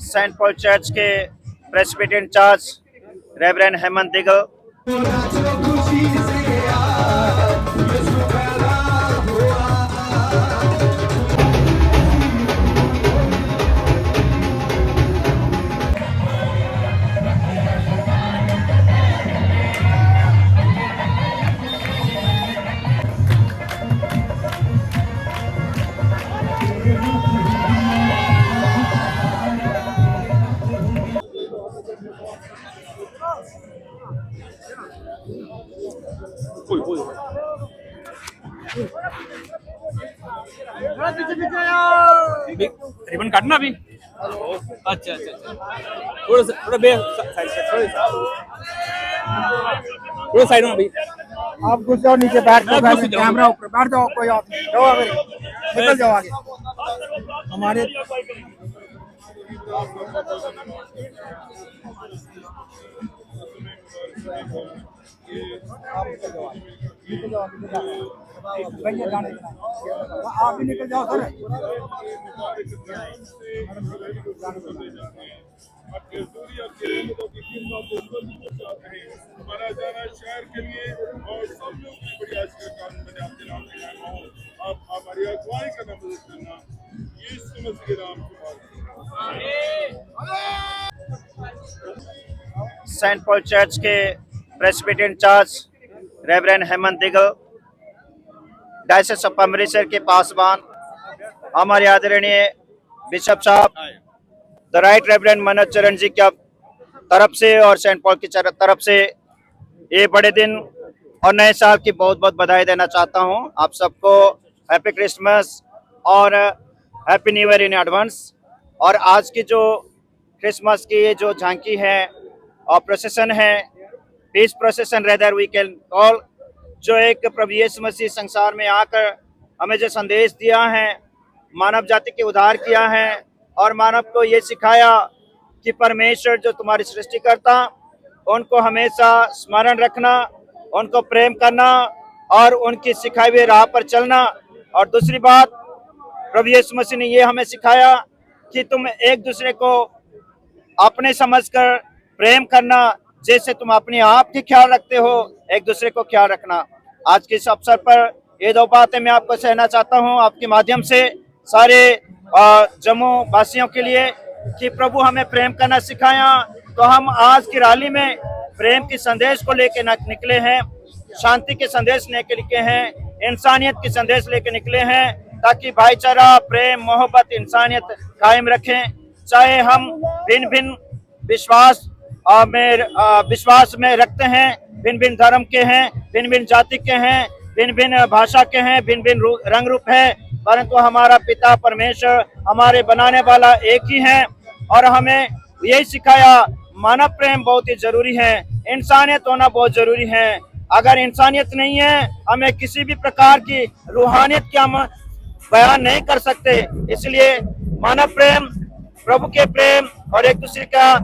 Saint Paul church के president in charge Reverend Hemant Digal, ribbon काटना अभी। अच्छा अच्छा अच्छा, थोड़ा साइड में अभी। आप घुस जाओ नीचे, बैठ जाओ, कैमरा ऊपर बैठ जाओ, कोई बात नहीं, जाओ आगे, निकल जाओ आगे। हमारे आप भी निकल जाओ सर। हमारा जाना शहर के लिए और सब लोग की बड़ी आज का कानून बने आपके नाम के नाम हो। आप हमारी अगुवाई करना मदद करना, ये समझ के नाम सेंट पॉल चर्च के president in charge Reverend Hemant Digal, diocese of Amritsar के पासवान हमारे आदरणीय बिशप साहब द राइट रेवरेंड मनोज चरण जी की तरफ से और सेंट पॉल की तरफ से ये बड़े दिन और नए साल की बहुत बहुत बधाई देना चाहता हूं। आप सबको हैप्पी क्रिसमस और happy new year in advance. और आज की जो क्रिसमस की ये जो झांकी है और प्रोसेसन है, peace procession rather we can call, जो एक प्रभु यीशु मसीह संसार में आकर हमें जो संदेश दिया है, मानव जाति के उद्धार किया है और मानव को ये सिखाया कि परमेश्वर जो तुम्हारी सृष्टि करता, उनको हमेशा स्मरण रखना, उनको प्रेम करना और उनकी सिखाई हुई राह पर चलना। और दूसरी बात, प्रभु यीशु मसीह ने ये हमें सिखाया कि तुम एक दूसरे को अपने समझकर प्रेम करना, जैसे तुम अपने आप की ख्याल रखते हो, एक दूसरे को ख्याल रखना। आज के इस अवसर पर ये दो बातें मैं आपको कहना चाहता हूँ आपके माध्यम से सारे जम्मू वासियों के लिए कि प्रभु हमें प्रेम करना सिखाया। तो हम आज की रैली में प्रेम के संदेश को लेकर निकले हैं, शांति के संदेश लेके निकले हैं, इंसानियत के संदेश लेके निकले हैं, ताकि भाईचारा, प्रेम, मोहब्बत, इंसानियत कायम रखें। चाहे हम भिन्न भिन्न विश्वास में रखते हैं, भिन्न भिन्न धर्म के हैं, भिन्न भिन्न जाति के हैं, भिन्न भिन्न भाषा के हैं, भिन्न भिन्न रंग रूप है, परंतु हमारा पिता परमेश्वर, हमारे बनाने वाला एक ही है। और हमें यही सिखाया मानव प्रेम बहुत ही जरूरी है, इंसानियत होना बहुत जरूरी है। अगर इंसानियत नहीं है, हमें किसी भी प्रकार की रूहानियत की हम बयान नहीं कर सकते। इसलिए मानव प्रेम, प्रभु के प्रेम और एक दूसरे का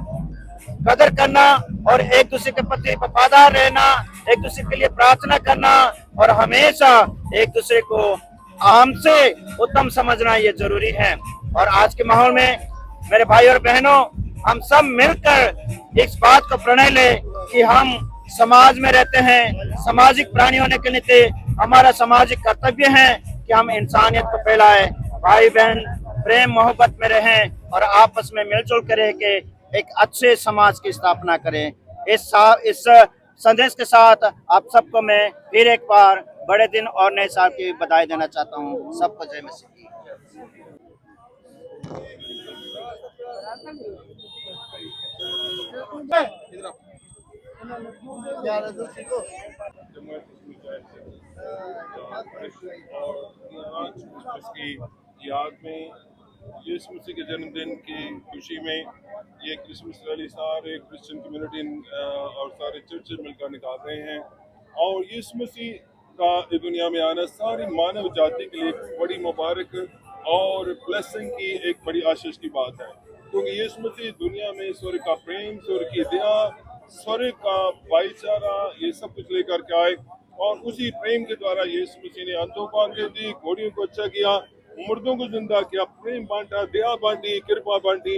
कदर करना और एक दूसरे के प्रति वफादार रहना, एक दूसरे के लिए प्रार्थना करना और हमेशा एक दूसरे को हमसे उत्तम समझना ये जरूरी है। और आज के माहौल में मेरे भाई और बहनों, हम सब मिलकर इस बात को प्रणय ले कि हम समाज में रहते हैं, सामाजिक प्राणी होने के नाते हमारा सामाजिक कर्तव्य है कि हम इंसानियत को फैलाएं, भाई बहन प्रेम मोहब्बत में रहें और आपस में मिलजुल कर रह के एक अच्छे समाज की स्थापना करें। इस संदेश के साथ आप सबको मैं फिर एक बार बड़े दिन और नए साल की बधाई देना चाहता हूँ। सबको जय मसीह। इसकी याद में यीशु मसीह के जन्मदिन की खुशी में ये क्रिसमस रैली सारे क्रिश्चियन कम्युनिटी और सारे चर्चेज मिलकर निकाल रहे हैं। और यीशु मसीह का इस दुनिया में आना सारी मानव जाति के लिए बड़ी मुबारक और ब्लेसिंग की एक बड़ी आशीष की बात है, क्योंकि यीशु मसीह दुनिया में स्वर्ग का प्रेम, स्वर्ग की दया, स्वर्ग का भाईचारा ये सब कुछ लेकर के आए। और उसी प्रेम के द्वारा यीशु मसीह ने अंधों को आंखें दी, घोड़ियों को अच्छा किया, मुर्दों को जिंदा किया, प्रेम बांटा, दया बांटी, कृपा बांटी।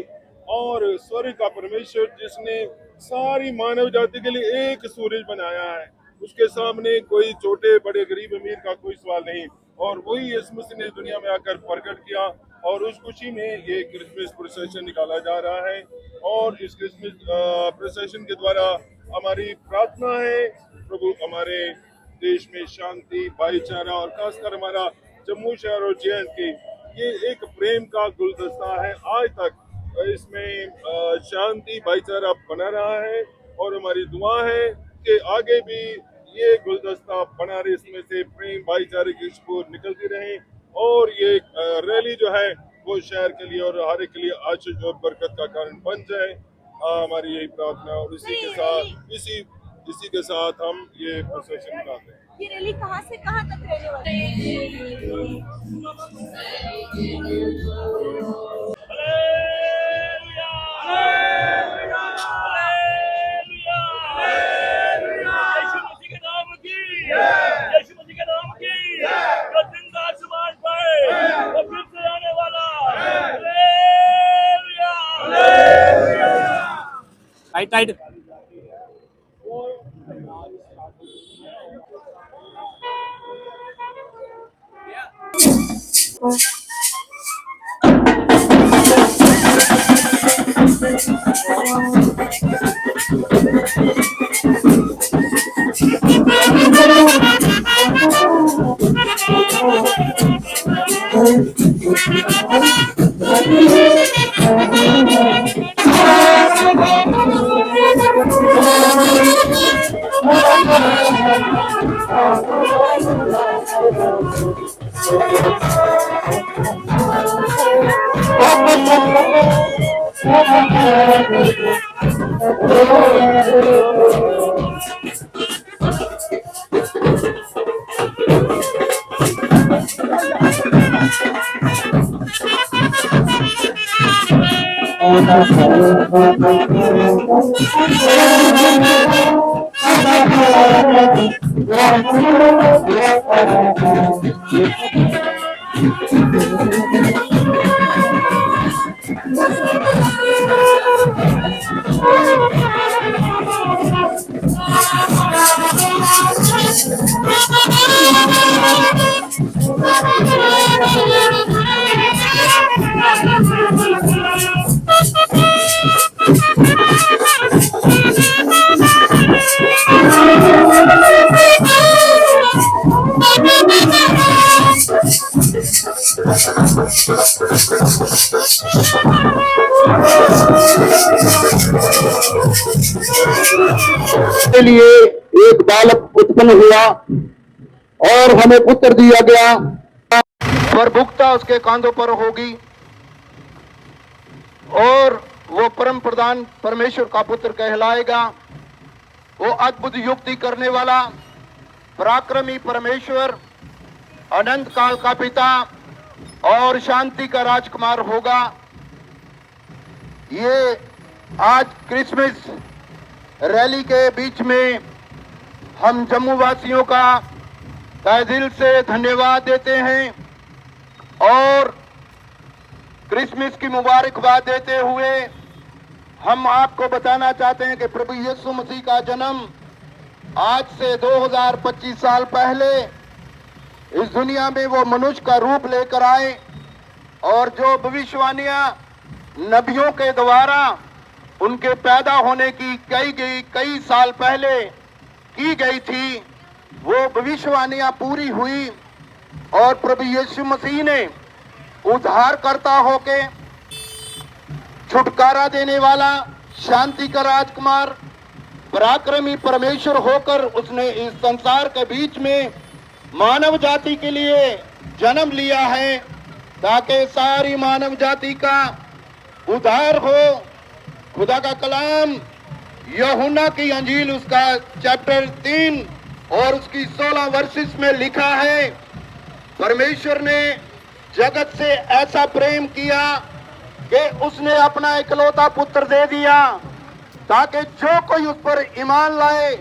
और स्वर्ग का परमेश्वर जिसने सारी मानव जाति के लिए एक सूरज बनाया है, उसके सामने कोई छोटे बड़े गरीब अमीर का कोई सवाल नहीं। और वही यीशु मसीह ने दुनिया में आकर प्रकट किया, और उस खुशी में ये क्रिसमस प्रोसेशन निकाला जा रहा है। और इस क्रिसमस प्रोसेशन के द्वारा हमारी प्रार्थना है प्रभु हमारे देश में शांति, भाईचारा, और खासकर हमारा जम्मू शहर और JNK ये एक प्रेम का गुलदस्ता है। आज तक इसमें शांति, भाईचारा बना रहा है, और हमारी दुआ है कि आगे भी ये गुलदस्ता बना रहे, इसमें से प्रेम, भाईचारे की खुशबू निकलती रहे, और ये रैली जो है वो शहर के लिए और हर एक के लिए आशीष और बरकत का कारण बन जाए। हमारी यही प्रार्थना, और इसी के साथ हम ये प्रोसेशन निकालते हैं। ये रैली कहाँ से कहाँ तक रहने वाली है? टाइट के लिए एक बालक उत्पन्न हुआ और हमें पुत्र दिया गया, प्रभुता उसके कांधों पर होगी, और वो परम प्रधान परमेश्वर का पुत्र कहलाएगा। वो अद्भुत युक्ति करने वाला, पराक्रमी परमेश्वर, अनंत काल का पिता और शांति का राजकुमार होगा। ये आज क्रिसमस रैली के बीच में हम जम्मू वासियों का तहे दिल से धन्यवाद देते हैं और क्रिसमस की मुबारकबाद देते हुए हम आपको बताना चाहते हैं कि प्रभु यीशु मसीह का जन्म आज से 2025 साल पहले इस दुनिया में वो मनुष्य का रूप लेकर आए, और जो भविष्यवाणियां नबियों के द्वारा उनके पैदा होने की कई साल पहले की गई थी, वो भविष्यवाणियां पूरी हुई, और प्रभु यीशु मसीह ने उद्धारकर्ता होके, छुटकारा देने वाला, शांति का राजकुमार, पराक्रमी परमेश्वर होकर उसने इस संसार के बीच में मानव जाति के लिए जन्म लिया है, ताकि सारी मानव जाति का उद्धार हो। खुदा का कलाम यूहन्ना की अंजील उसका चैप्टर 3 और उसकी 16 वर्सेस में लिखा है, परमेश्वर ने जगत से ऐसा प्रेम किया कि उसने अपना इकलौता पुत्र दे दिया, ताकि जो कोई उस पर ईमान लाए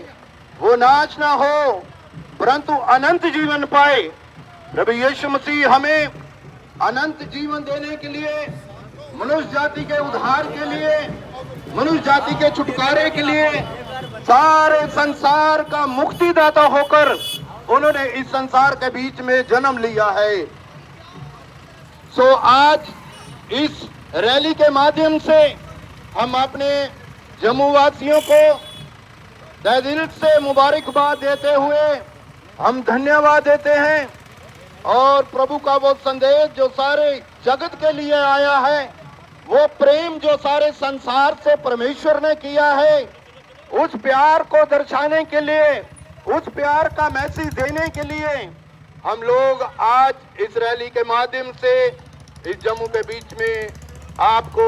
वो नाश ना हो परंतु अनंत जीवन पाए। प्रभु यीशु मसीह हमें अनंत जीवन देने के लिए, मनुष्य जाति के उद्धार के लिए, मनुष्य जाति के छुटकारे के लिए सारे संसार का मुक्तिदाता होकर उन्होंने इस संसार के बीच में जन्म लिया है। सो आज इस रैली के माध्यम से हम अपने जम्मू वासियों को तहे दिल से मुबारकबाद देते हुए हम धन्यवाद देते हैं, और प्रभु का वो संदेश जो सारे जगत के लिए आया है, वो प्रेम जो सारे संसार से परमेश्वर ने किया है, उस प्यार को दर्शाने के लिए, उस प्यार का मैसेज देने के लिए हम लोग आज इस रैली के माध्यम से इस जम्मू के बीच में आपको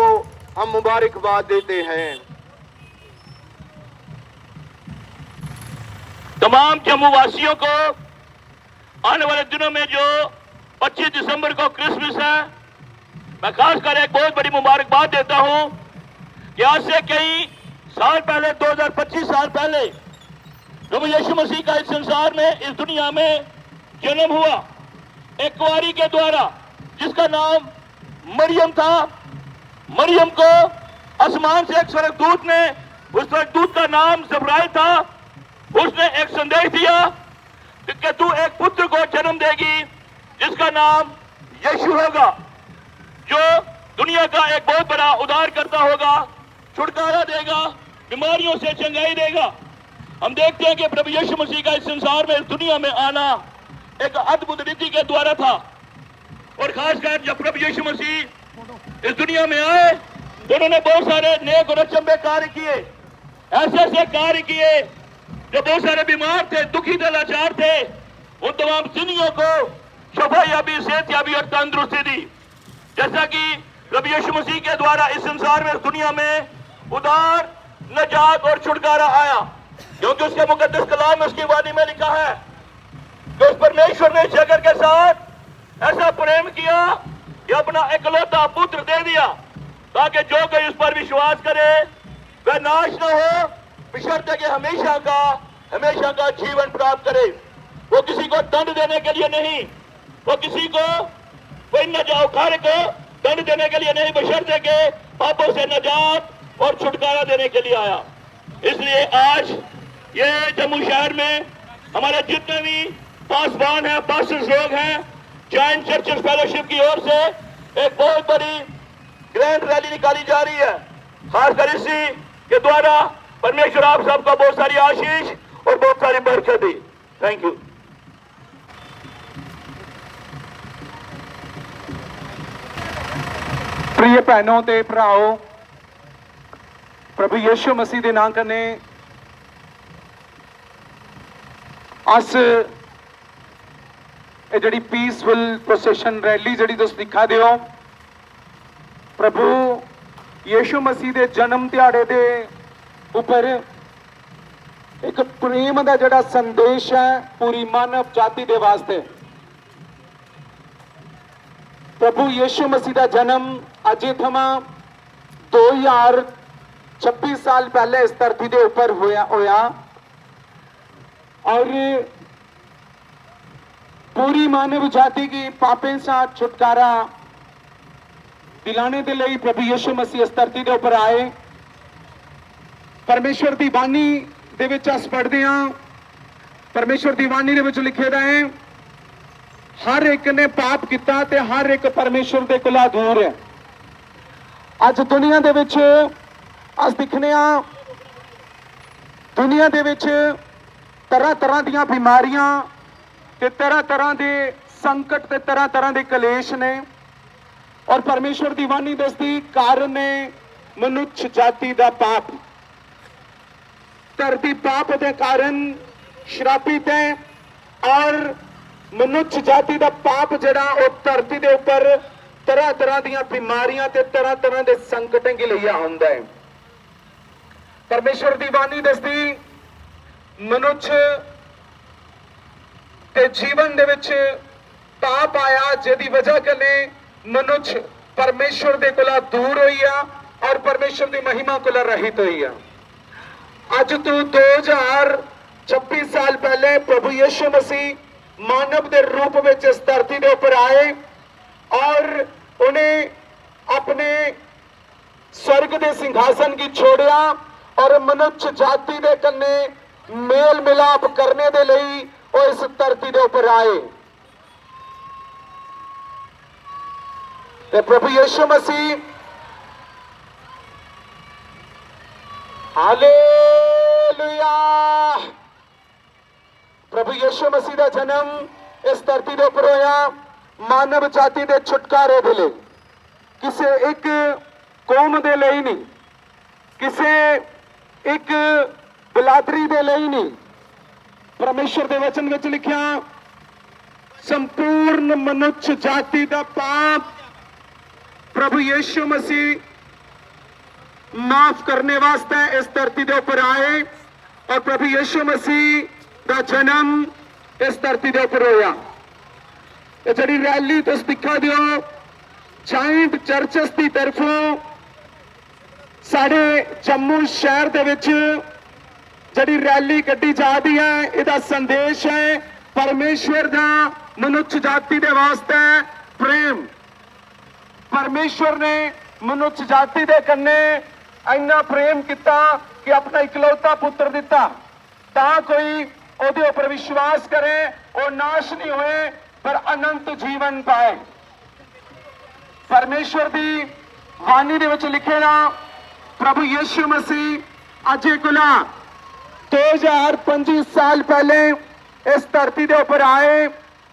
हम मुबारकबाद देते हैं। तमाम जम्मू वासियों को आने वाले दिनों में जो 25 दिसंबर को क्रिसमस है, मैं खासकर एक बहुत बड़ी मुबारकबाद देता हूं कि आज से कई साल पहले, 2025 साल पहले प्रभु यीशु मसीह का इस संसार में, इस दुनिया में जन्म हुआ एक कुंवारी के द्वारा जिसका नाम मरियम था। मरियम को आसमान से एक स्वर्गदूत ने, उस स्वर्गदूत का नाम जब्राइल था, उसने एक संदेश दिया कि तू एक पुत्र को जन्म देगी जिसका नाम यीशु होगा, जो दुनिया का एक बहुत बड़ा उद्धार करता होगा, छुटकारा देगा, बीमारियों से चंगाई देगा। हम देखते हैं कि प्रभु यीशु मसीह का इस संसार में, इस दुनिया में आना एक अद्भुत रीति के द्वारा था, और खासकर जब प्रभु यीशु मसीह इस दुनिया में आए तो उन्होंने बहुत सारे नेक और अचंभे कार्य किए, ऐसे ऐसे कार्य किए जो बहुत सारे बीमार थे, दुखी थे, लाचार थे, उन तमाम जिंदगियों को शफायाबी, सेहतयाबी और तंदुरुस्ती दी। जैसा कि प्रभु यीशु मसीह के द्वारा इस संसार में, इस दुनिया में उद्धार, नजात और छुटकारा आया, क्योंकि उसके मुकद्दस कलाम में, उसकी वाणी में लिखा है कि उस परमेश्वर ने जगत के साथ ऐसा प्रेम किया कि अपना इकलौता पुत्र दे दिया, ताकि जो कोई उस पर विश्वास करे वह नाश न हो, बशर्ते कि हमेशा का जीवन प्राप्त करे। वो किसी को दंड देने के लिए नहीं, वो किसी को कोई नजाउखारे को दंड देने के लिए नहीं, बशर्ते के पापों से नजात और छुटकारा देने के लिए आया। इसलिए आज ये जम्मू शहर में हमारे जितने भी पासवान हैं, पास्टर्स लोग हैं, जॉइंट चर्चेस फेलोशिप की ओर से एक बहुत बड़ी ग्रैंड रैली निकाली जा रही है। खासकर इसी के द्वारा परमेश्वर आप सबको बहुत सारी आशीष और बहुत सारी बरकत दी। Thank you. प्रिय भैनों ते भराओ, प्रभु यीशु मसीह के नाम कन्ने अस जी पीसफुल प्रोसेशन रैली जी तुम दिखा दो, प्रभु यीशु मसीह के जन्म दिहाड़े के उपर एक प्रेम का जोड़ा संदेश है पूरी मानव जाति के वास्ते। प्रभु यीशु मसीह का जन्म अजे थमा 2026 साल पहले इस धरती के उपर होया और पूरी मानव जाति की पापे से छुटकारा दिलाने के लिए प्रभु यीशु मसीह इस धरती के उपर आए। परमेश्वर की वाणी दे विच अस पढ़ते हैं, परमेश्वर की वाणी दे विच लिखे है हर एक ने पाप किया ते हर एक परमेश्वर के कोला दूर है। अज दुनिया दे विच अस दिखने दुनिया दे विच तरह तरह दी बीमारियां ते तरह तरह के संकट ते तरह तरह के कलेश ने, और परमेश्वर की वाणी दसदी कारण ने मनुष्य जाति का पाप। धरती पाप के कारण श्रापित है, और मनुष्य जाति का पाप जड़ा वो धरती के उपर तरह तरह दी बीमारियां ते तरह तरह के संकटें के लिए आंदा है। परमेश्वर की वाणी दसदी मनुष्य के जीवन दे विच पाप आया जिहदी वजह कन्नै मनुष्य परमेश्वर दे कोला दूर होइया और परमेश्वर दी महिमा कोला रहित होइया। अज तो 2026 साल पहले प्रभु यीशु मसीह मानव के रूप में इस धरती के ऊपर आए और उन्हें अपने स्वर्ग के सिंहासन की छोड़िया और मनुष्य जाति के कन्ने मेल मिलाप करने के लिए वो इस धरती के ऊपर आए। ते प्रभु यीशु मसीह हालेलुया, प्रभु यीशु मसीह का जन्म इस धरती के ऊपर होया मानव जाति के छुटकारे के लिए, किसी एक कौम के लिए नहीं, किसी एक बिलादरी के लिए नहीं। परमेश्वर के वचन में लिखा संपूर्ण मनुष्य जाति का पाप प्रभु यीशु मसीह माफ करने वास्ते इस धरती के ऊपर आए और प्रभु यीशु मसीह का जन्म इस धरती के ऊपर होया। जी रैली तुम दिखा दियो जाइंट चर्चस की तरफों साढ़े जम्मू शहर के विच जी रैली कड्डी जा रही है, इसका संदेश है परमेश्वर का मनुष्य जाति के वास्ते प्रेम। परमेश्वर ने मनुष्य जाति के कन्ने इन्ना प्रेम किया कि अपना इकलौता पुत्र दिता ता कोई ओदे ऊपर विश्वास करे और नाश नहीं होए पर अनंत जीवन पाए। परमेश्वर की वाणी दे विच लिखेगा प्रभु यीशु मसीह अजे कोला 2025 साल पहले इस धरती के ऊपर आए।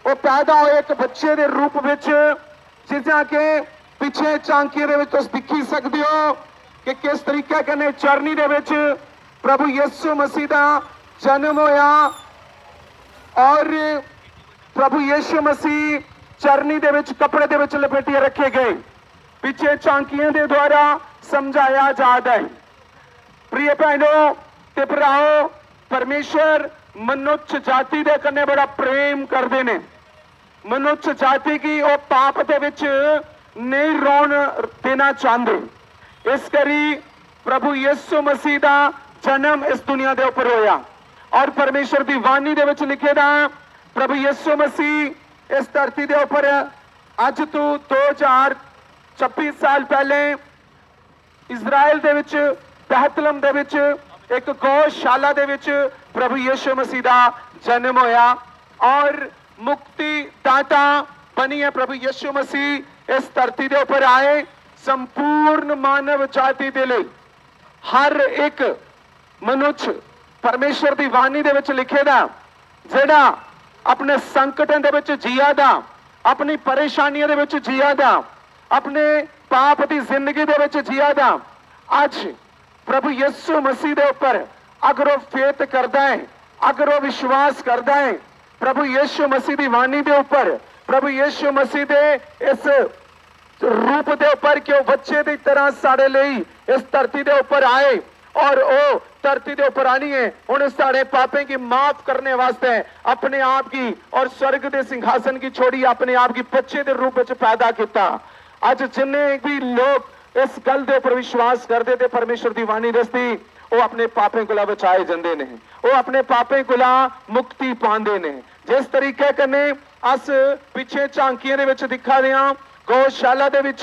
वो पैदा हुए एक बच्चे के रूप में जिसका के पिछे झांकी दे विच तुस दिखी सकते हो कि किस तरीके कन्नै चरनी दे विच प्रभु यीशु मसीह का जन्म होया और प्रभु यीशु मसीह चरनी दे विच कपड़े दे विच लपेटिए रखे गए, पिछे झांकियों के द्वारा समझाया जाता है। प्रिय बहनों ते भराओ, परमेश्वर मनुष्य जाति दे कन्ने बड़ा प्रेम करते ने। मनुष्य जाति की वो पाप दे विच नहीं रोन देना चाहते, इस करी प्रभु यीशु मसीह का जन्म इस दुनिया के ऊपर होया और परमेश्वर की वाणी दे विच लिखेदा प्रभु यीशु मसीह इस धरती के ऊपर अज तो 2026 साल पहले इजराइल दे विच बेहतलम दे विच एक गौशाला दे विच प्रभु यीशु मसीह का जन्म होया और मुक्ति दाता बनी है प्रभु यीशु मसीह इस धरती के ऊपर आए संपूर्ण मानव जाति के लिए। हर एक मनुष्य परमेश्वर की वाणी दे विच लिखेदा जेड़ा अपने संकटों दे विच जिया दा, अपनी परेशानियों दे विच जिया दा, अपने पाप की जिंदगी दे विच जिया दा, आज प्रभु यीशु मसीह के ऊपर अगर वो फेथ करता है, अगर वो विश्वास करता है प्रभु यीशु मसीह की वाणी के ऊपर, प्रभु यीशु मसीह के इस रूप के ऊपर कि वो बच्चे की तरह साढ़े लिए इस धरती के ऊपर आए और वो धरती के ऊपर आनी है उन्हें साढ़े पापे की माफ करने वास्ते अपने आप की और स्वर्ग के सिंहासन की छोड़ी अपने आप की बच्चे के रूप में पैदा किया। अज जिन्ने भी लोग इस गल के ऊपर विश्वास करते थे परमेश्वर की वाणी दसती वो अपने पापे को बचाए जाते ने, वो अपने पापे को मुक्ति पाते ने। जिस तरीके कन्ने अस पिछे झांकियों दे विच दिखा रहे हैं गौशाला दे विच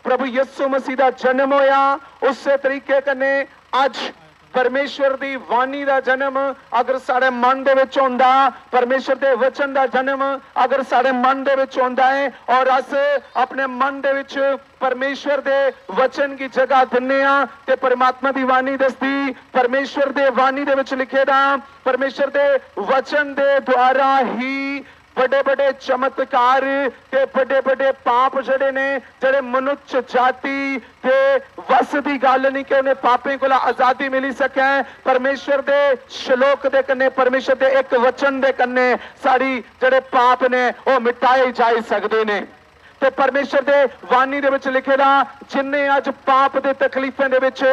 प्रभु यीशु मसीह का जन्म होया, उस तरीके कन्ने अज परमेश्वर की वाणी का जन्म अगर साढ़े मन दे विच होंदा, परमेश्वर के वचन का जन्म अगर साढ़े मन दे विच होंदा है और अस अपने मन दे विच परमेश्वर के वचन की जगह दिन्ने आ ते परमात्मा की वाणी दसदी परमेश्वर के वाणी दे विच लिखेदा परमेश्वर के वचन के द्वारा ही बड़े बड़े चमत्कार ते बड़े बड़े पाप जड़े ने जड़े मनुष्य जाति के वस की गल नहीं कि उन्हें पापे को आजादी मिली सके। परमेश्वर के श्लोक दे कन्ने परमेश्वर के एक वचन दे कन्ने साड़ी जड़े पाप ने वो मिटाए जा सकते ने। ਤੇ ਪਰਮੇਸ਼ਰ ਦੇ ਬਾਣੀ ਦੇ ਵਿੱਚ ਲਿਖੇਦਾ ਜਿੰਨੇ ਅੱਜ ਪਾਪ ਦੇ ਤਕਲੀਫਾਂ ਦੇ ਵਿੱਚ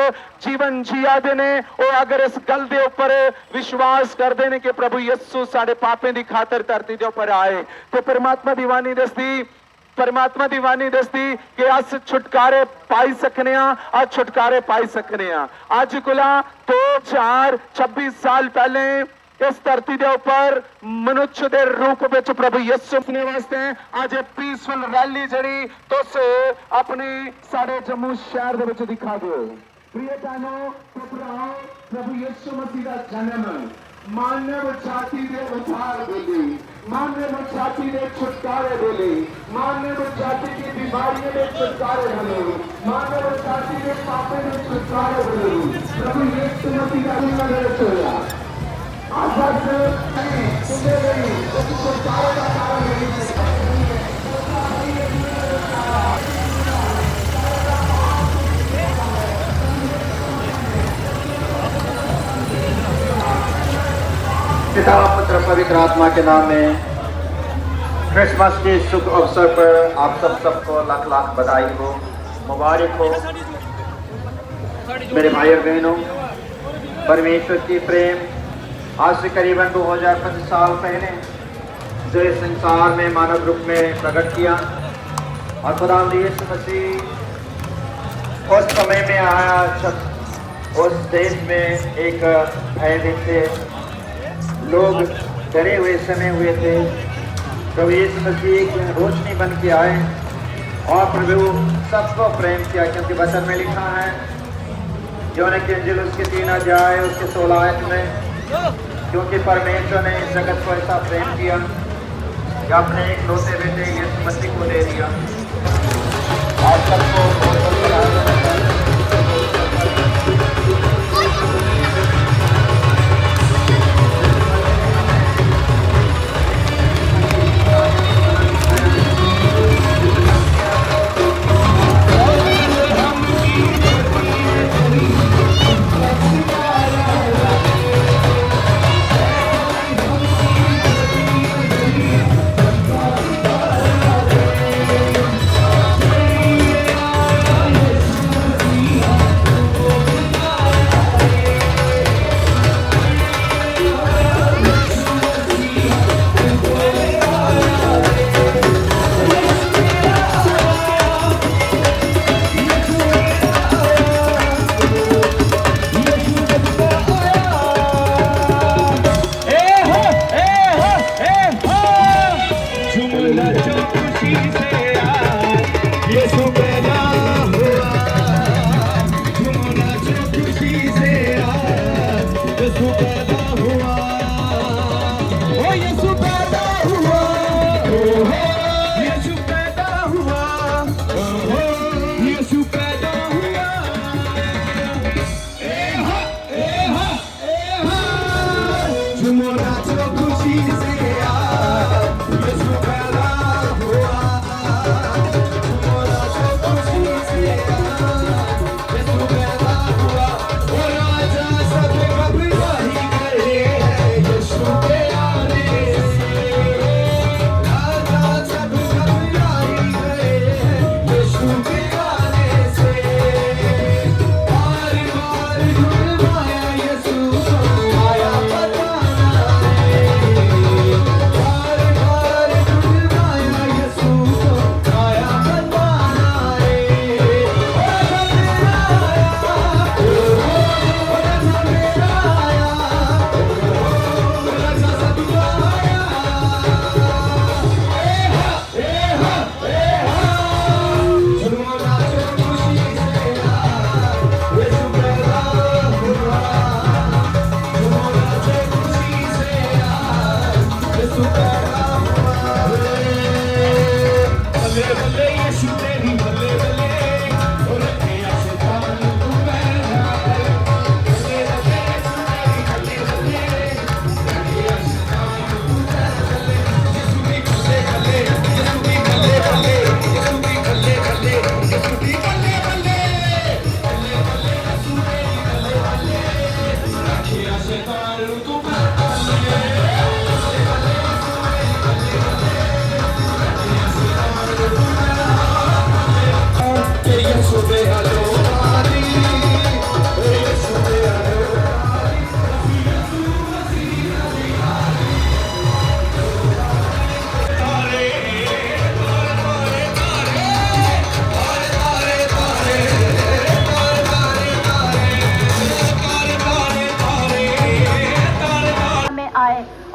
ਜੀਵਨ ਜੀਆ ਦੇ ਨੇ ਉਹ ਅਗਰ ਇਸ ਗੱਲ ਦੇ ਉੱਪਰ ਵਿਸ਼ਵਾਸ ਕਰਦੇ ਨੇ ਕਿ ਪ੍ਰਭੂ ਯਿਸੂ ਸਾਡੇ ਪਾਪਾਂ ਦੀ ਖਾਤਰ ਧਰਤੀ ਦੇ ਉੱਪਰ ਆਏ ਤੇ ਪਰਮਾਤਮਾ ਦੀ ਬਾਣੀ ਦੱਸਦੀ कि अस छुटकारे पाई सकने आज छुटकारे पाई सकने अज कोला 2-4-26 साल पहले इस धरती के ऊपर मनुष्य के रूप में प्रभु यीशु ने वास्ते आज पीसफुल रैली जड़ी तुस अपने सारे जम्मू शहर दे विच दिखा दो प्रिय भैनो ते भराओ प्रभु यीशु मसीह का जन्म मानव जाति के उद्धार के लिए मानव जाति के छुटकारे के लिए मानव जाति की बीमारियों के छुटकारे के लिए मानव जाति के पापों के छुटकारे के लिए प्रभु यीशु मसीह का जन्म होया आशा से तुम्हें गई उस छुटकारे का कारण नहीं पिता पुत्र पवित्र आत्मा के नाम में क्रिसमस के शुभ अवसर पर आप सबको लाख लाख बधाई हो, मुबारक हो। मेरे भाई और बहनों, परमेश्वर की प्रेम आज से करीबन 2025 साल पहले जो इस संसार में मानव रूप में प्रकट किया और खुदा यीशु मसीह उस समय में आया जब उस देश में एक भयभीत से लोग डरे हुए समय हुए थे। प्रभु यीशु मसीह एक रोशनी बन के आए और प्रभु सबको प्रेम किया, क्योंकि वचन में लिखा है यूहन्ना की इंजील उसके 3 अध्याय उसके 16 आयत में, क्योंकि परमेश्वर ने इस जगत को ऐसा प्रेम किया कि अपने एक लौते बेटे यीशु मसीह को दे दिया। आप सबको बहुत बहुत हुआ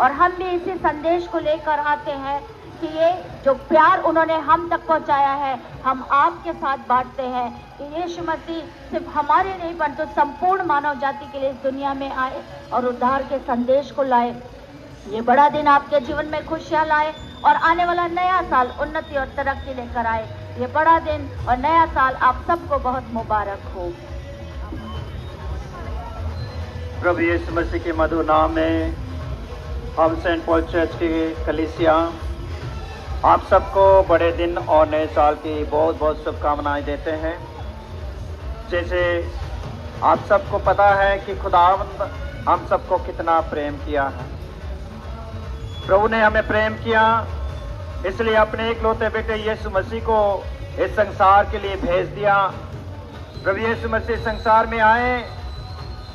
और हम भी इसी संदेश को लेकर आते हैं कि ये जो प्यार उन्होंने हम तक पहुंचाया है, हम आपके साथ बांटते हैं कि यीशु मसीह सिर्फ हमारे नहीं परंतु संपूर्ण मानव जाति के लिए इस दुनिया में आए और उद्धार के संदेश को लाए। ये बड़ा दिन आपके जीवन में खुशियां लाए और आने वाला नया साल उन्नति और तरक्की लेकर आए। ये बड़ा दिन और नया साल आप सबको बहुत मुबारक हो। प्रभु यीशु मसीह के मधुर नाम में हम सेंट पॉल चर्च की कलीसिया आप सबको बड़े दिन और नए साल की बहुत बहुत शुभकामनाएं देते हैं। जैसे आप सबको पता है कि खुदावंद हम सबको कितना प्रेम किया है। प्रभु ने हमें प्रेम किया, इसलिए अपने इकलौते बेटे यीशु मसीह को इस संसार के लिए भेज दिया। प्रभु यीशु मसीह संसार में आए,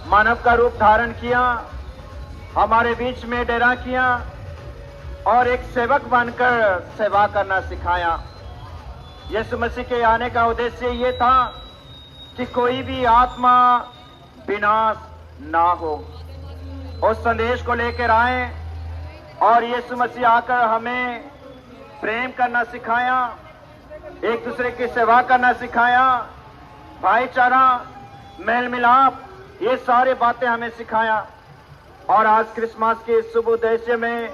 मानव का रूप धारण किया, हमारे बीच में डेरा किया और एक सेवक बनकर सेवा करना सिखाया। यीशु मसीह के आने का उद्देश्य ये था कि कोई भी आत्मा विनाश ना हो। उस संदेश को लेकर आए और यीशु मसीह आकर हमें प्रेम करना सिखाया, एक दूसरे की सेवा करना सिखाया, भाईचारा, मेल मिलाप, ये सारे बातें हमें सिखाया। और आज क्रिसमस के शुभ उद्देश्य में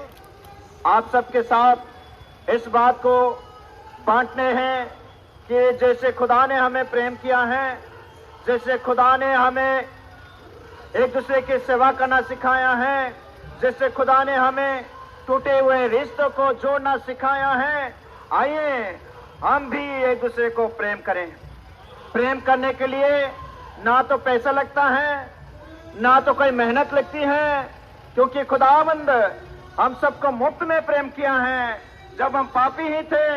आप सबके साथ इस बात को बांटने हैं कि जैसे खुदा ने हमें प्रेम किया है, जैसे खुदा ने हमें एक दूसरे की सेवा करना सिखाया है, जैसे खुदा ने हमें टूटे हुए रिश्तों को जोड़ना सिखाया है, आइए हम भी एक दूसरे को प्रेम करें। प्रेम करने के लिए ना तो पैसा लगता है, ना तो कोई मेहनत लगती है, क्योंकि खुदावंद हम सबको मुफ्त में प्रेम किया है। जब हम पापी ही थे,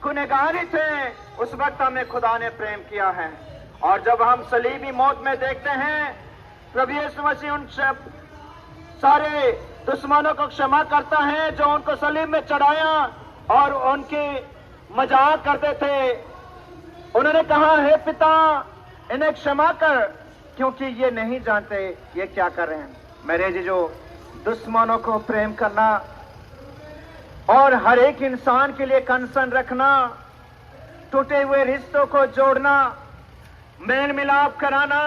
गुनहगार ही थे, उस वक्त हमें खुदा ने प्रेम किया है। और जब हम सलीबी मौत में देखते हैं, प्रभु यीशु मसीह उन सारे दुश्मनों को क्षमा करता है जो उनको सलीब में चढ़ाया और उनकी मजाक करते थे। उन्होंने कहा, हे पिता इन्हें क्षमा कर, क्योंकि ये नहीं जानते ये क्या कर रहे हैं। मेरे जीजो, दुश्मनों को प्रेम करना और हर एक इंसान के लिए कंसर्न रखना, टूटे हुए रिश्तों को जोड़ना, मेल मिलाप कराना,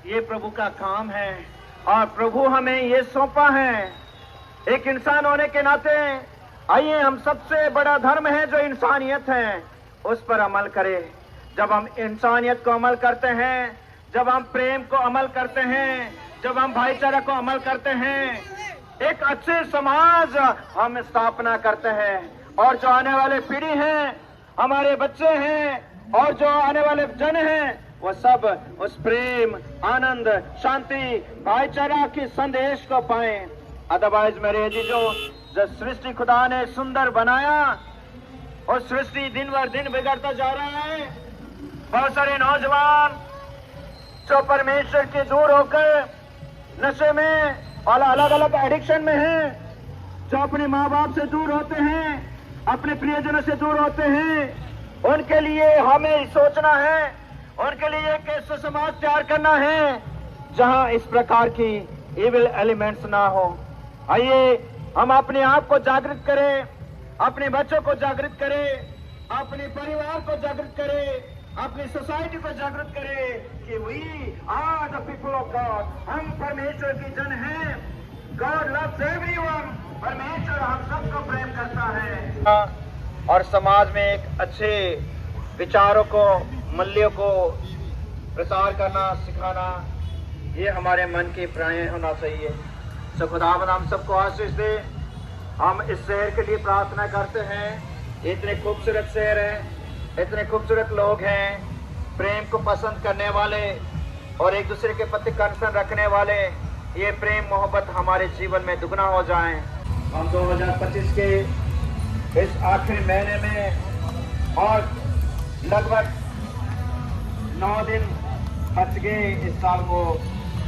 ये प्रभु का काम है और प्रभु हमें ये सौंपा है। एक इंसान होने के नाते आइए हम सबसे बड़ा धर्म है जो इंसानियत है, उस पर अमल करें। जब हम इंसानियत को अमल करते हैं, जब हम प्रेम को अमल करते हैं, जब हम भाईचारा को अमल करते हैं, एक अच्छे समाज हम स्थापना करते हैं। और जो आने वाले पीढ़ी हैं, हमारे बच्चे हैं और जो आने वाले जन हैं, वो सब उस प्रेम, आनंद, शांति, भाईचारा के संदेश को पाएं। अदरवाइज मेरे जीजो, जो सृष्टि खुदा ने सुंदर बनाया, और सृष्टि दिन बर दिन बिगड़ता जा रहा है। बहुत सारे नौजवान जो परमेश्वर के दूर होकर नशे में और अलग अलग एडिक्शन में हैं, जो अपने माँ बाप से दूर होते हैं, अपने प्रियजनों से दूर होते हैं, उनके लिए हमें सोचना है, उनके लिए एक ऐसा समाज तैयार करना है जहां इस प्रकार की इविल एलिमेंट्स ना हो। आइए हम अपने आप को जागृत करें, अपने बच्चों को जागृत करें, अपने परिवार को जागृत करें, अपनी सोसाइटी को जागृत करें कि we are the people of God. हम परमेश्वर की जन हैं। God loves everyone. परमेश्वर हम सबको प्रेम करता है। और समाज में एक अच्छे विचारों को, मूल्यों को प्रसार करना, सिखाना, ये हमारे मन के प्राण होना चाहिए। तो खुदावंद हम सबको आशीष दे। हम इस शहर के लिए प्रार्थना करते हैं। इतने खूबसूरत शहर है, इतने खूबसूरत लोग हैं, प्रेम को पसंद करने वाले और एक दूसरे के प्रति कंसर्न रखने वाले। ये प्रेम मोहब्बत हमारे जीवन में दुगना हो जाए। हम 2025 के इस आखिरी महीने में और लगभग 9 दिन बच गए इस साल को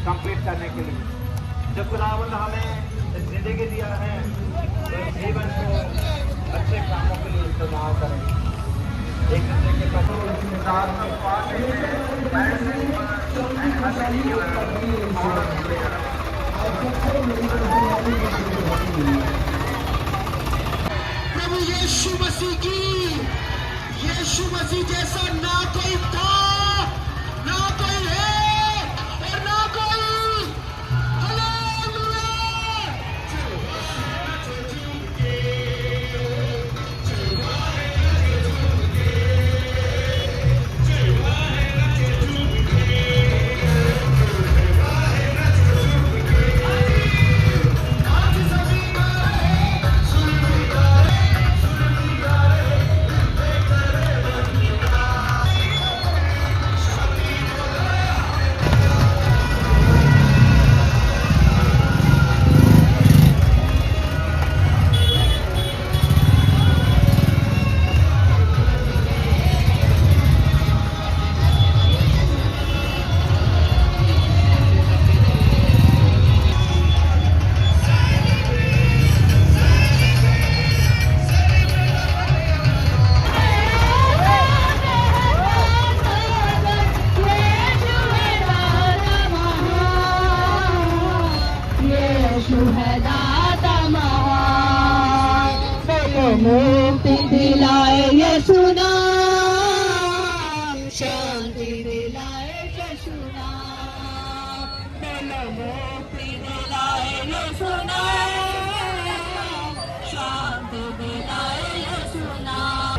कंप्लीट करने के लिए। जो खुदावंद हमें इस जिंदगी दिया है, तो जीवन को अच्छे कामों के लिए इस्तेमाल करें। एक दूसरे के साथ यीशु मसीह की। यीशु मसीह जैसा ना कोई था, ना कोई है और ना कोई। हालेलुया। मुक्ति दिलाए यीशु नाम, शांति दिलाए यीशु नाम, मुक्ति दिलाए यीशु नाम, शांति दिलाए यीशु नाम।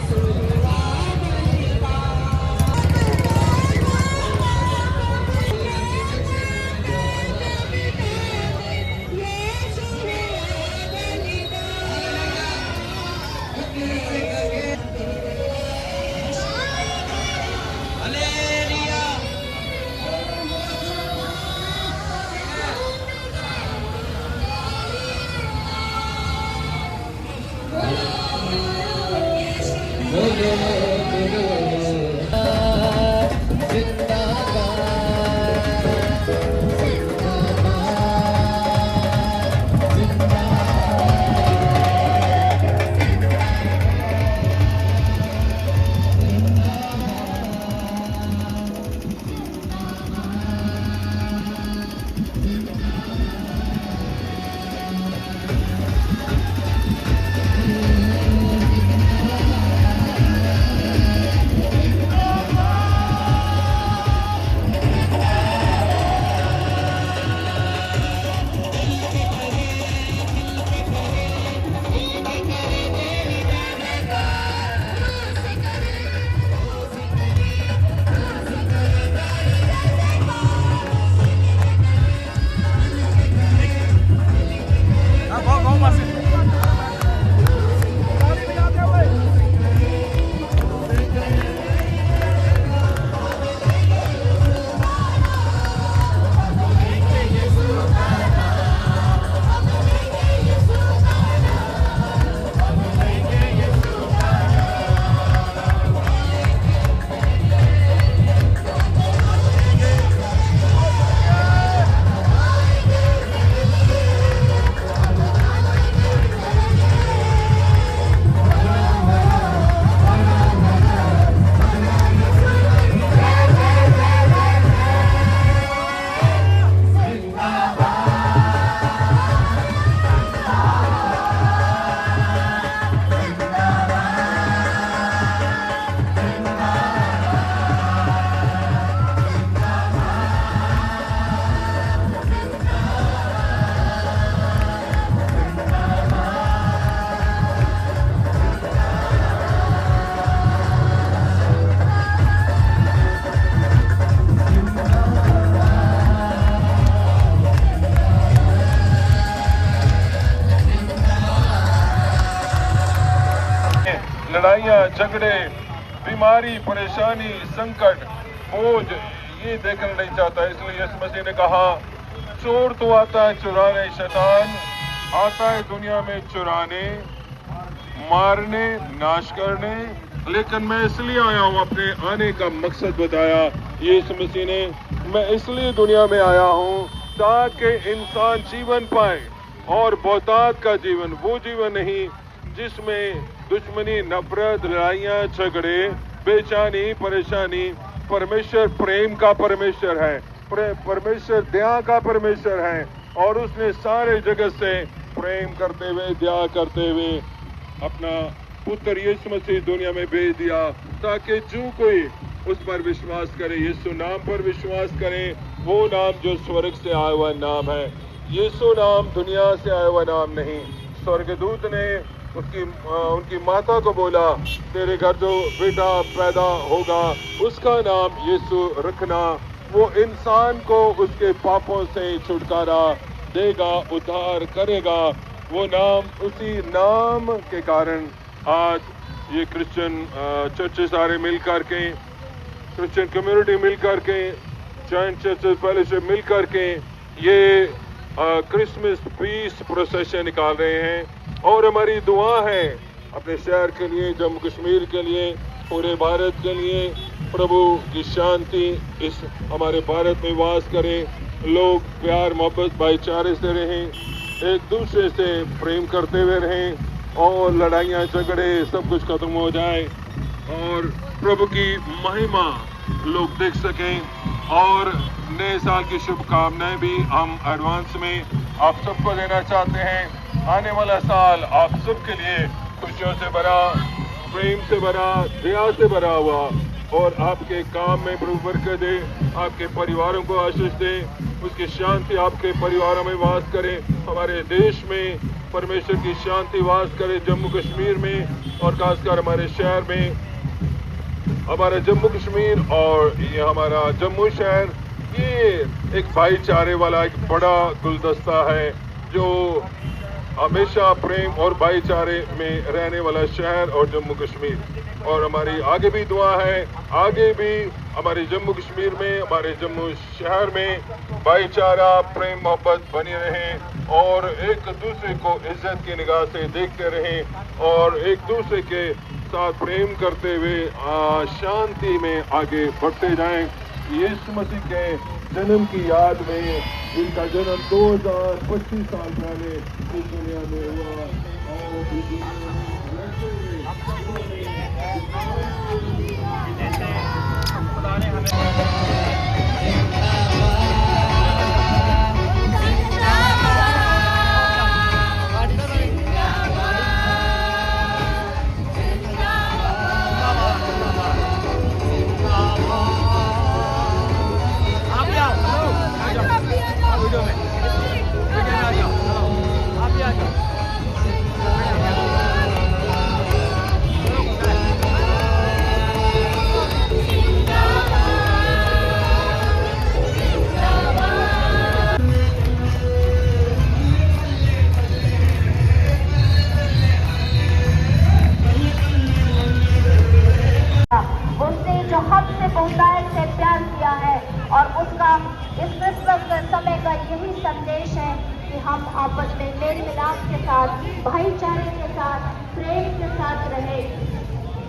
लड़ाइयाँ, झगड़े, बीमारी, परेशानी, संकट, बोझ ये देखना नहीं चाहता। इसलिए यीशु मसीह ने कहा, चोर तो आता है चुराने, शैतान आता है दुनिया में चुराने, मारने, नाश करने, लेकिन मैं इसलिए आया हूँ, अपने आने का मकसद बताया यीशु मसीह ने। मैं इसलिए दुनिया में आया हूँ ताकि इंसान जीवन पाए, और बहुतायत का जीवन, वो जीवन नहीं जिसमें दुश्मनी, नफरत, लड़ाइयाँ, झगड़े, बेचैनी, परेशानी। परमेश्वर प्रेम का परमेश्वर है, परमेश्वर दया का परमेश्वर है, और उसने सारे जगत से प्रेम करते हुए, दया करते हुए अपना पुत्र यीशु मसीह दुनिया में भेज दिया ताकि जो कोई उस पर विश्वास करे, यीशु नाम पर विश्वास करे, वो नाम जो स्वर्ग से आया हुआ नाम है। यीशु नाम दुनिया से आया हुआ नाम नहीं। स्वर्गदूत ने उनकी माता को बोला, तेरे घर जो बेटा पैदा होगा उसका नाम यीशु रखना, वो इंसान को उसके पापों से छुटकारा देगा, उद्धार करेगा। वो नाम, उसी नाम के कारण आज ये क्रिश्चियन चर्चेस सारे मिल करके, क्रिश्चियन कम्युनिटी मिल करके, जॉइंट चर्चेस फेलोशिप मिल करके ये क्रिसमस पीस प्रोसेशन निकाल रहे हैं। और हमारी दुआ है अपने शहर के लिए, जम्मू कश्मीर के लिए, पूरे भारत के लिए, प्रभु की शांति इस हमारे भारत में वास करे, लोग प्यार मोहब्बत भाईचारे से रहें, एक दूसरे से प्रेम करते हुए रहें और लड़ाइयाँ झगड़े सब कुछ खत्म हो जाए और प्रभु की महिमा लोग देख सकें। और नए साल की शुभकामनाएं भी हम एडवांस में आप सबको देना चाहते हैं। आने वाला साल आप सबके लिए खुशियों से भरा, प्रेम से भरा, दया से भरा हुआ और आपके काम में प्रभु बरकत दे, आपके परिवारों को आशीष दे, उसकी शांति आपके परिवारों में वास करे, हमारे देश में परमेश्वर की शांति वास करे, जम्मू कश्मीर में और खासकर हमारे शहर में। हमारा जम्मू कश्मीर और ये हमारा जम्मू शहर, ये एक भाईचारे वाला एक बड़ा गुलदस्ता है जो हमेशा प्रेम और भाईचारे में रहने वाला शहर और जम्मू कश्मीर। और हमारी आगे भी दुआ है, आगे भी हमारे जम्मू कश्मीर में, हमारे जम्मू शहर में भाईचारा, प्रेम मोहब्बत बनी रहे और एक दूसरे को इज्जत की निगाह से देखते रहें और एक दूसरे के साथ प्रेम करते हुए शांति में आगे बढ़ते जाएं। यीशु मसीह के जन्म की याद में, जिनका जन्म 2025 साल पहले इस दुनिया में हुआ और इस दुनिया में रहते हुए उसने जो हमसे बहुतायत से प्यार किया है और उसका इस क्रिसमस के समय का यही संदेश है कि हम आपस में मेल मिलाप के साथ, भाईचारे के साथ, प्रेम के साथ रहे।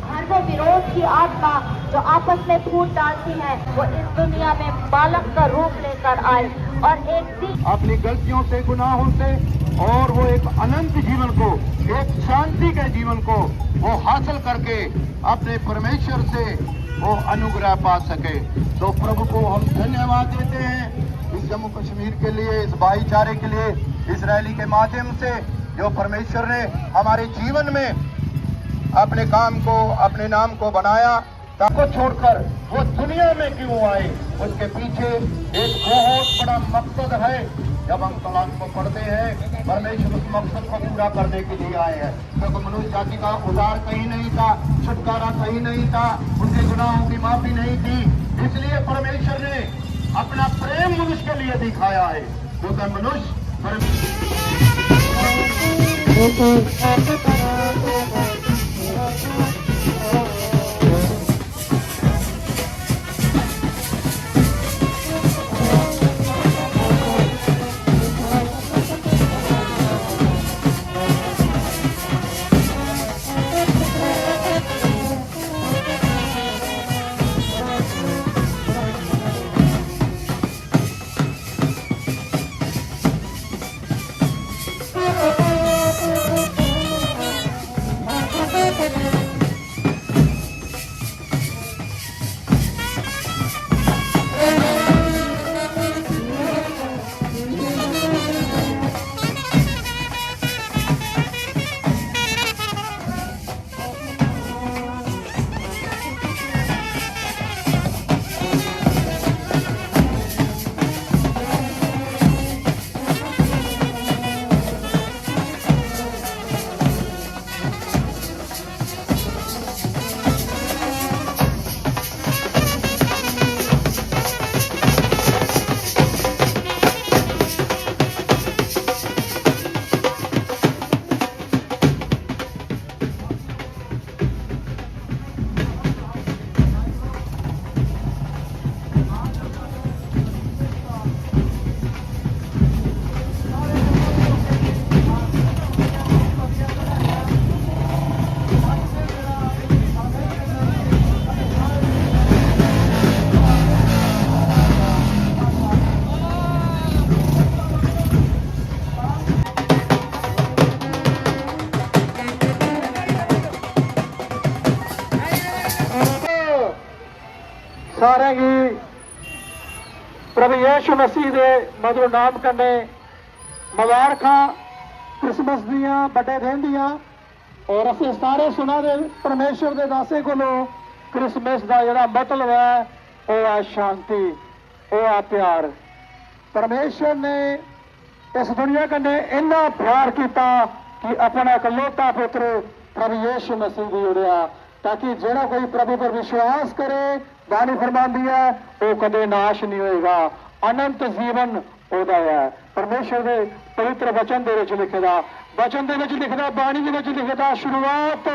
हर वो विरोध की आत्मा जो आपस में फूट डालती है वो इस दुनिया में बालक का रूप लेकर आए और एक दिन अपनी गलतियों से, गुनाहों से और वो एक अनंत जीवन को, एक शांति के जीवन को वो हासिल करके अपने परमेश्वर से वो अनुग्रह पा सके। तो प्रभु को हम धन्यवाद देते हैं इस जम्मू कश्मीर के लिए, इस भाईचारे के लिए, इस रैली के माध्यम से जो परमेश्वर ने हमारे जीवन में अपने काम को, अपने नाम को बनाया। को छोड़कर वो दुनिया में क्यों आए, उसके पीछे एक बहुत बड़ा मकसद है। जब हम कलाम को पढ़ते हैं, परमेश्वर उस मकसद को पूरा करने के लिए आए हैं। क्योंकि मनुष्य जाति का उद्धार कहीं नहीं था, छुटकारा कहीं नहीं था, उनके गुनाहों की माफी नहीं थी। इसलिए परमेश्वर ने अपना प्रेम मनुष्य के लिए दिखाया है, क्योंकि मनुष्य सारे ही प्रभु यीशु मसीह के मधुर नाम कन्ने मुबारकां क्रिसमस दियां बड़े दिन दियां। और असीं सारे सुना दे परमेश्वर के दासे कोलों क्रिसमस का जिहड़ा मतलब है वो है शांति, वो है प्यार। परमेश्वर ने इस दुनिया कन्ने इन्ना प्यार किया कि अपना इकलौता पुत्र प्रभु यीशु मसीह दी उड़िया, ताकि जिहड़ा कोई प्रभु पर विश्वास करे, बानी फरमांदी है, वो कदे नाश नहीं होएगा, अनंत जीवन ओदा है। परमेश्वर के पवित्र वचन दे विच लिखदा, वचन दे विच लिखदा, बाणी दे विच लिखदा, शुरुआत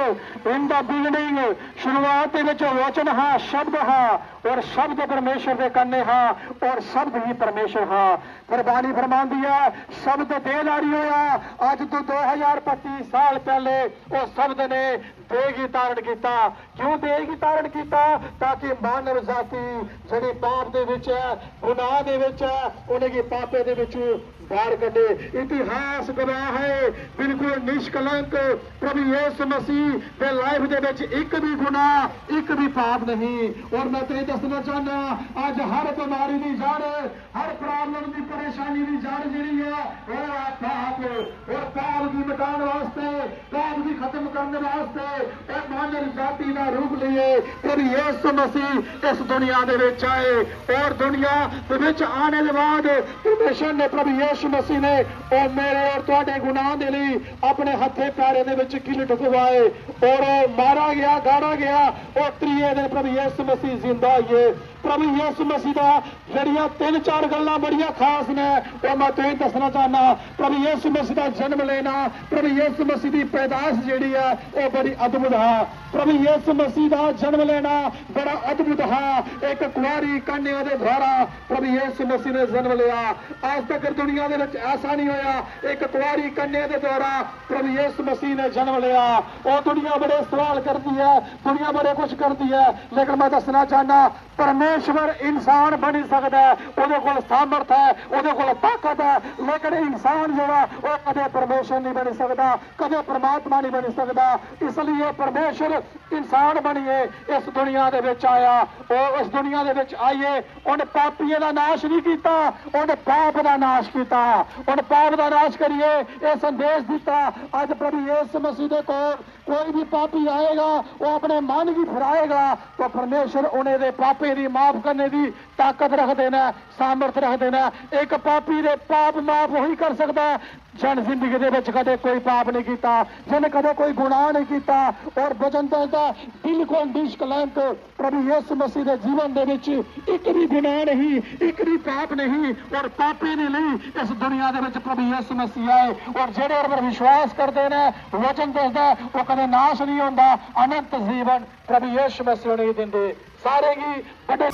इन द बिगिनिंग, शुरुआत दे विच वचन हा, शब्द हा, और शब्द परमेश्वर के कन्ने हा, और शब्द ही परमेश्वर हा। फिर बाणी फरमांदी है, शब्द देहधारी होया। अज तो 2025 साल पहले उस शब्द ने देह ही धारण किया। क्यों देह ही धारण किया? ताकि मानव जाति जिहड़ी पाप दे विच है, गुनाह दे विच है, उन्हें पापे दे विचों बाहर कढे। इतिहास गवाह है, बिल्कुल निष्कलंक प्रभु यीशु मसीह के लाइफ दे विच एक भी गुनाह, एक भी पाप नहीं। और मैं तुझे दसना चाहना, अज हर बीमारी की जड़, हर प्रॉब्लम की परेशानी की जड़ जिहड़ी है वो है पाप। और पाप की मिटाने वास्ते, पाप की खत्म करने वास्ते मानव जाति का रूप लिए प्रभु यीशु मसीह इस दुनिया दे विच आए। और दुनिया दे विच आने के बाद परमेश्वर ने, प्रभु यीशु मसीह ने और मेरे और तुहाडे गुनाह दे लई अपने हथे पैरे दे विच किल ठुकवाए और मारा गया, गाड़ा गया। और त्रीए दिन प्रभु यीशु मसीह जिंदा होइए। प्रभु यीशु मसीह दा जड़ियां 3-4 गल्लां बड़ियां खास ने, और मैं तुहानूं दसना चाहना, प्रभु यीशु मसीह दा जन्म लेना, प्रभु यीशु मसीह दी पैदाश जिहड़ी है वो बड़ी अद्भुत है। प्रभु यीशु मसीह दा जन्म लेना बड़ा अद्भुत है। एक कुंवारी कन्या दे द्वारा प्रभु यीशु मसीह ने जन्म लिया। आज तक दुनिया दे विच ऐसा नहीं होया, एक कुंवारी कन्या दे द्वारा प्रभु यीशु मसीह ने जन्म लिया। और दुनिया बड़े सवाल करती है, दुनिया बड़े कुछ करती है, लेकिन मैं दसना चाहना, परमेश्वर इंसान बनी सकता है, उहदे कोल सामर्थ है, उहदे कोल ताकत है, लेकिन इंसान जिहड़ा वो कदे परमेश्वर नहीं बन सकता, कदे परमात्मा नहीं बन सकता। इसलिए परमेश्वर इंसान बनिए इस दुनिया दे विच आया। और इस दुनिया दे विच आइए, उन्हें पापियों का नाश नहीं किया, उन्हें पाप का नाश किया। उन्हें पाप का नाश करिए यह संदेश दिता। अज प्रभु यीशु मसीह दे कोल कोई भी पापी आएगा, वो अपने मन की फिराएगा, तो परमेश्वर उन्हें दे पापे दी माफ करने की ताकत रख देना, सामर्थ रख देना। एक पापी दे पाप माफ वही कर सकता है जिन जिंदगी दे विच कदे कोई पाप नहीं किया, जिन कदे कोई गुनाह नहीं किया। और वचन दसदा बिल्कुल निष्कलंक प्रभु यीशु मसीह के जीवन दे विच एक भी गुनाह नहीं, एक भी पाप नहीं, और पापी नहीं ली इस दुनिया दे विच प्रभु यीशु मसीह आए। और जेड़े उस पर विश्वास करते हैं, वचन दसदा वो कदे नाश नहीं होंदा, अनंत जीवन प्रभु यीशु मसीह नहीं देंदे। सारे ही बड़े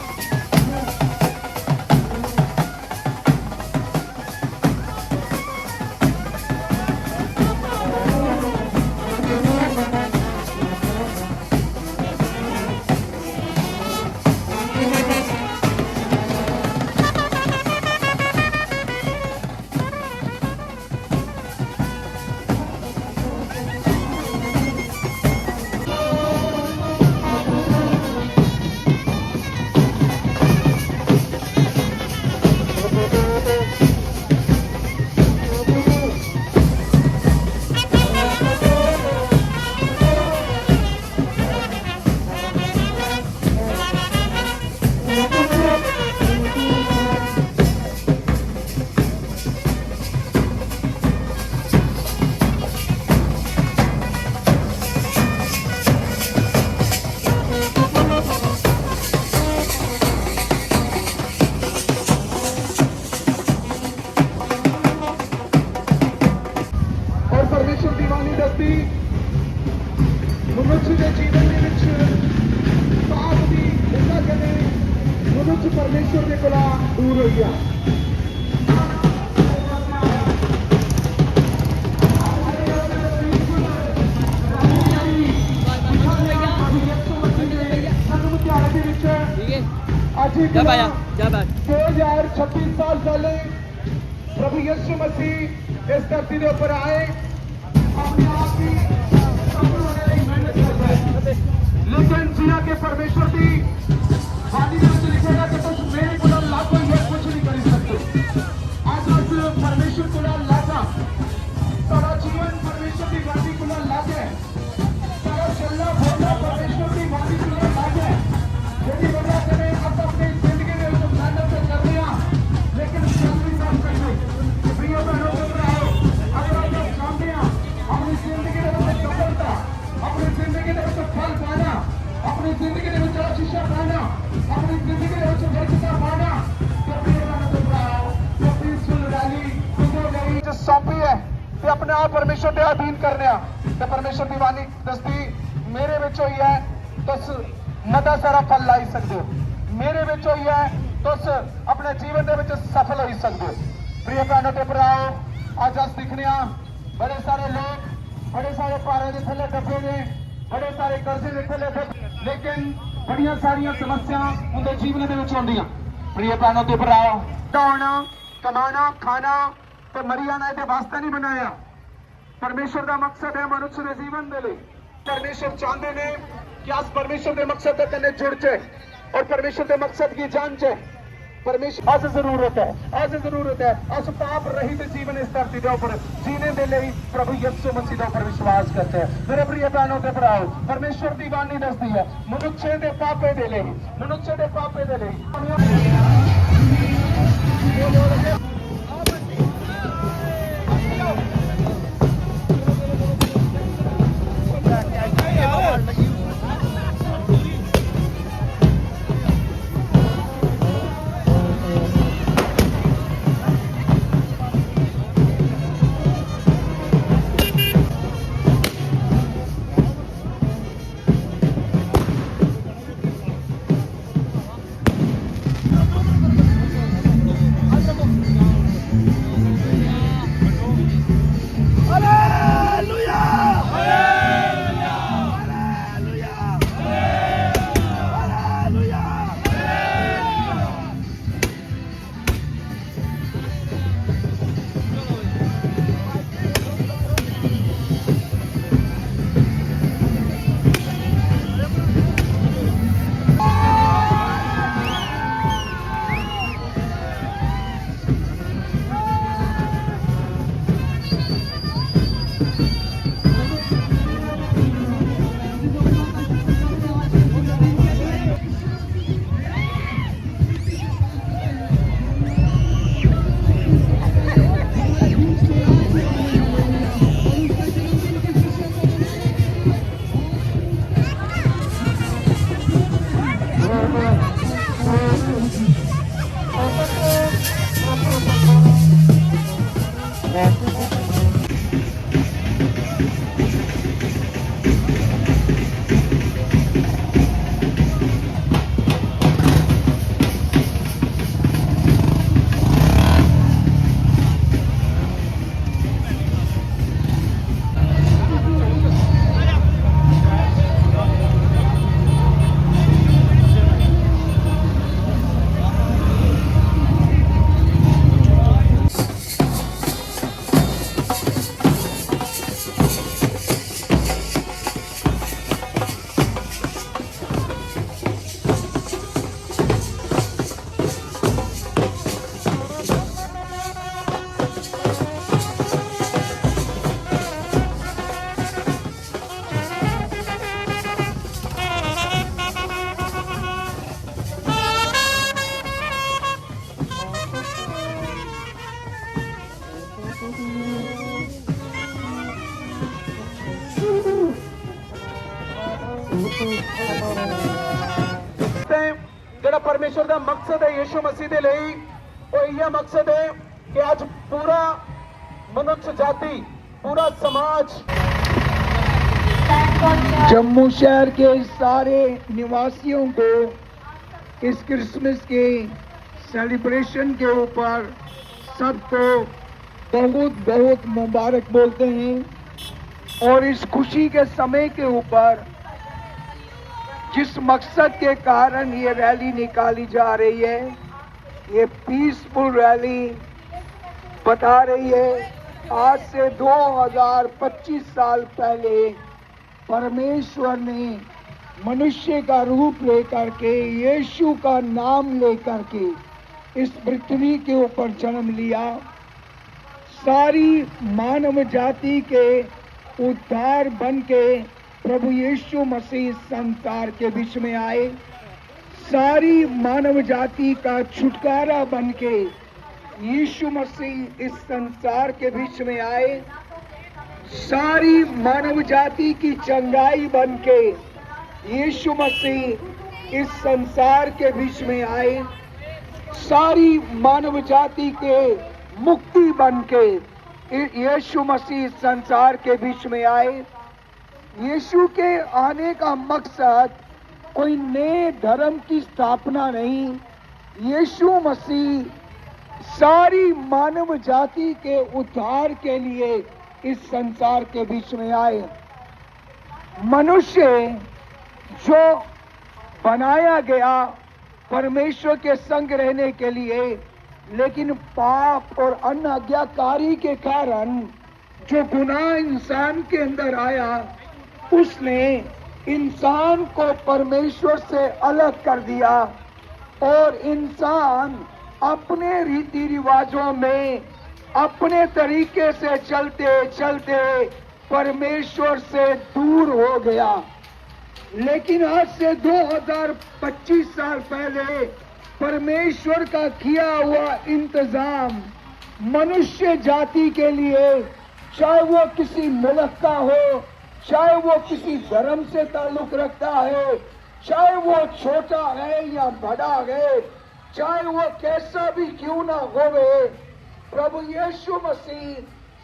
परमेश्वर के कोला दूर हो गया। आज 2026 साल पहले प्रभु यीशु मसीह इस धरती के ऊपर आए, अपने आप की लेकिन जिया के परमेश्वर की बानी दे विच लिखेगा कि तुम मेरे को लागा ये कुछ नहीं कर सकते। आज अस परमेश्वर को लागा, सारा जीवन परमेश्वर की वाणी को लागे, सारा चलना बोलना परमेश्वर की वाणी को लागे। यदि वजह करें अब अपनी जिंदगी में तो मेहनत तो कर लिया, लेकिन चल नहीं सकते। प्रिय बहनों और भाइयों, अगर आप चाहते हैं अपनी जिंदगी में सफलता, अपनी जिंदगी में फल पाना, अपनी जिंदगी में शिक्षा पाना, अपनी जिंदगी में व्यर्थता पाना, तो प्रिय बहनों और भाइयों, तो पीसफुल रैली जो सौंपी है ते अपने आप परमेश्वर के अधीन करने ते परमेश्वर की वाणी दसदी मेरे विच होई है तुस मता सारा फल लाई सकते हो, मेरे विच होई है तुस अपने जीवन दे विच सफल हो सकते हो। प्रिय भैनों ते भराओ, अज अस दिखने बड़े सारे लोग बड़े सारे भारे के थले दबे ने, बड़े सारे कर्जे के थले दबे, लेकिन बड़िया सारिया समस्या उनके जीवन के आउंदियां। प्रिय भैनों ते भराओ, दौड़ना कमाना खाना तो मरी जाना ये वास्ता नहीं बनाया। परमेश्वर का मकसद है मनुष्य के जीवन के लिए। परमेश्वर चाहते ने कि अस परमेश्वर के मकसद के कन्ने जुड़ जाए और परमेश्वर के मकसद की जान जाए। परमेश्वर अस जरूरत है अस पाप रहित जीवन इस धरती के ऊपर जीने के लिए प्रभु यीशु मसीह के ऊपर विश्वास करते हैं। मेरे प्रिय बहनों के भराओ, परमेश्वर की वाणी दसदी है मनुष्य के पापे के लिए, मनुष्य के पापे के लिए ਜਿਹੜਾ परमेश्वर का मकसद है यीशु मसीह के लिए वो यह मकसद है कि आज पूरा मनुष्य जाति पूरा समाज जम्मू शहर के सारे निवासियों को इस क्रिसमस के सेलिब्रेशन के ऊपर सबको बहुत बहुत मुबारक बोलते हैं। और इस खुशी के समय के ऊपर जिस मकसद के कारण ये रैली निकाली जा रही है, ये पीसफुल रैली बता रही है आज से 2025 साल पहले परमेश्वर ने मनुष्य का रूप लेकर के, यीशु का नाम लेकर के इस पृथ्वी के ऊपर जन्म लिया। सारी मानव जाति के उद्धार बन के प्रभु यीशु मसीह संसार के बीच में आए। सारी मानव जाति का छुटकारा बन के यीशु मसीह इस संसार के बीच में आए। सारी मानव जाति की चंगाई बन के यीशु मसीह इस संसार के बीच में आए। सारी मानव जाति के मुक्ति बन के यीशु मसीह संसार के बीच में आए। यीशु के आने का मकसद कोई नए धर्म की स्थापना नहीं। यीशु मसीह सारी मानव जाति के उद्धार के लिए इस संसार के बीच में आए। मनुष्य जो बनाया गया परमेश्वर के संग रहने के लिए, लेकिन पाप और अनाज्ञाकारी के कारण जो गुनाह इंसान के अंदर आया, उसने इंसान को परमेश्वर से अलग कर दिया और इंसान अपने रीति रिवाजों में अपने तरीके से चलते चलते परमेश्वर से दूर हो गया। लेकिन आज से 2025 साल पहले परमेश्वर का किया हुआ इंतजाम मनुष्य जाति के लिए, चाहे वो किसी मुल्क का हो, चाहे वो किसी धर्म से ताल्लुक रखता है, चाहे वो छोटा है या बड़ा है, चाहे वो कैसा भी क्यों ना होवे, प्रभु यीशु मसीह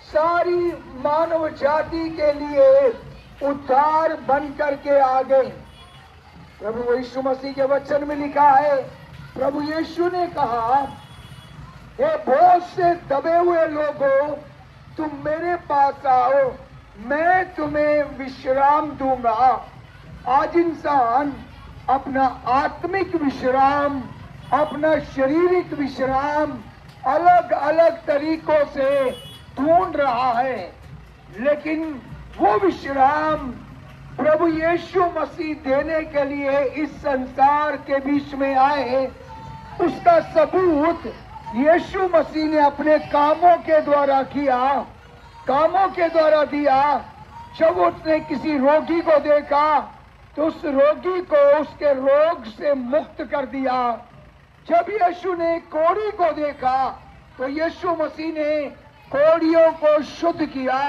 सारी मानव जाति के लिए उद्धार बन करके आ गए। प्रभु यीशु मसीह के वचन में लिखा है, प्रभु यीशु ने कहा, हे बोझ से दबे हुए लोगों, तुम मेरे पास आओ, मैं तुम्हें विश्राम दूंगा। आज इंसान अपना आत्मिक विश्राम, अपना शारीरिक विश्राम अलग अलग तरीकों से ढूंढ रहा है, लेकिन वो विश्राम प्रभु यीशु मसीह देने के लिए इस संसार के बीच में आए। उसका सबूत यीशु मसीह ने अपने कामों के द्वारा किया, कामों के द्वारा दिया। जब उसने किसी रोगी को देखा तो उस रोगी को उसके रोग से मुक्त कर दिया। जब यीशु ने कोढ़ी को देखा तो यीशु मसीह ने कोढ़ियों को शुद्ध किया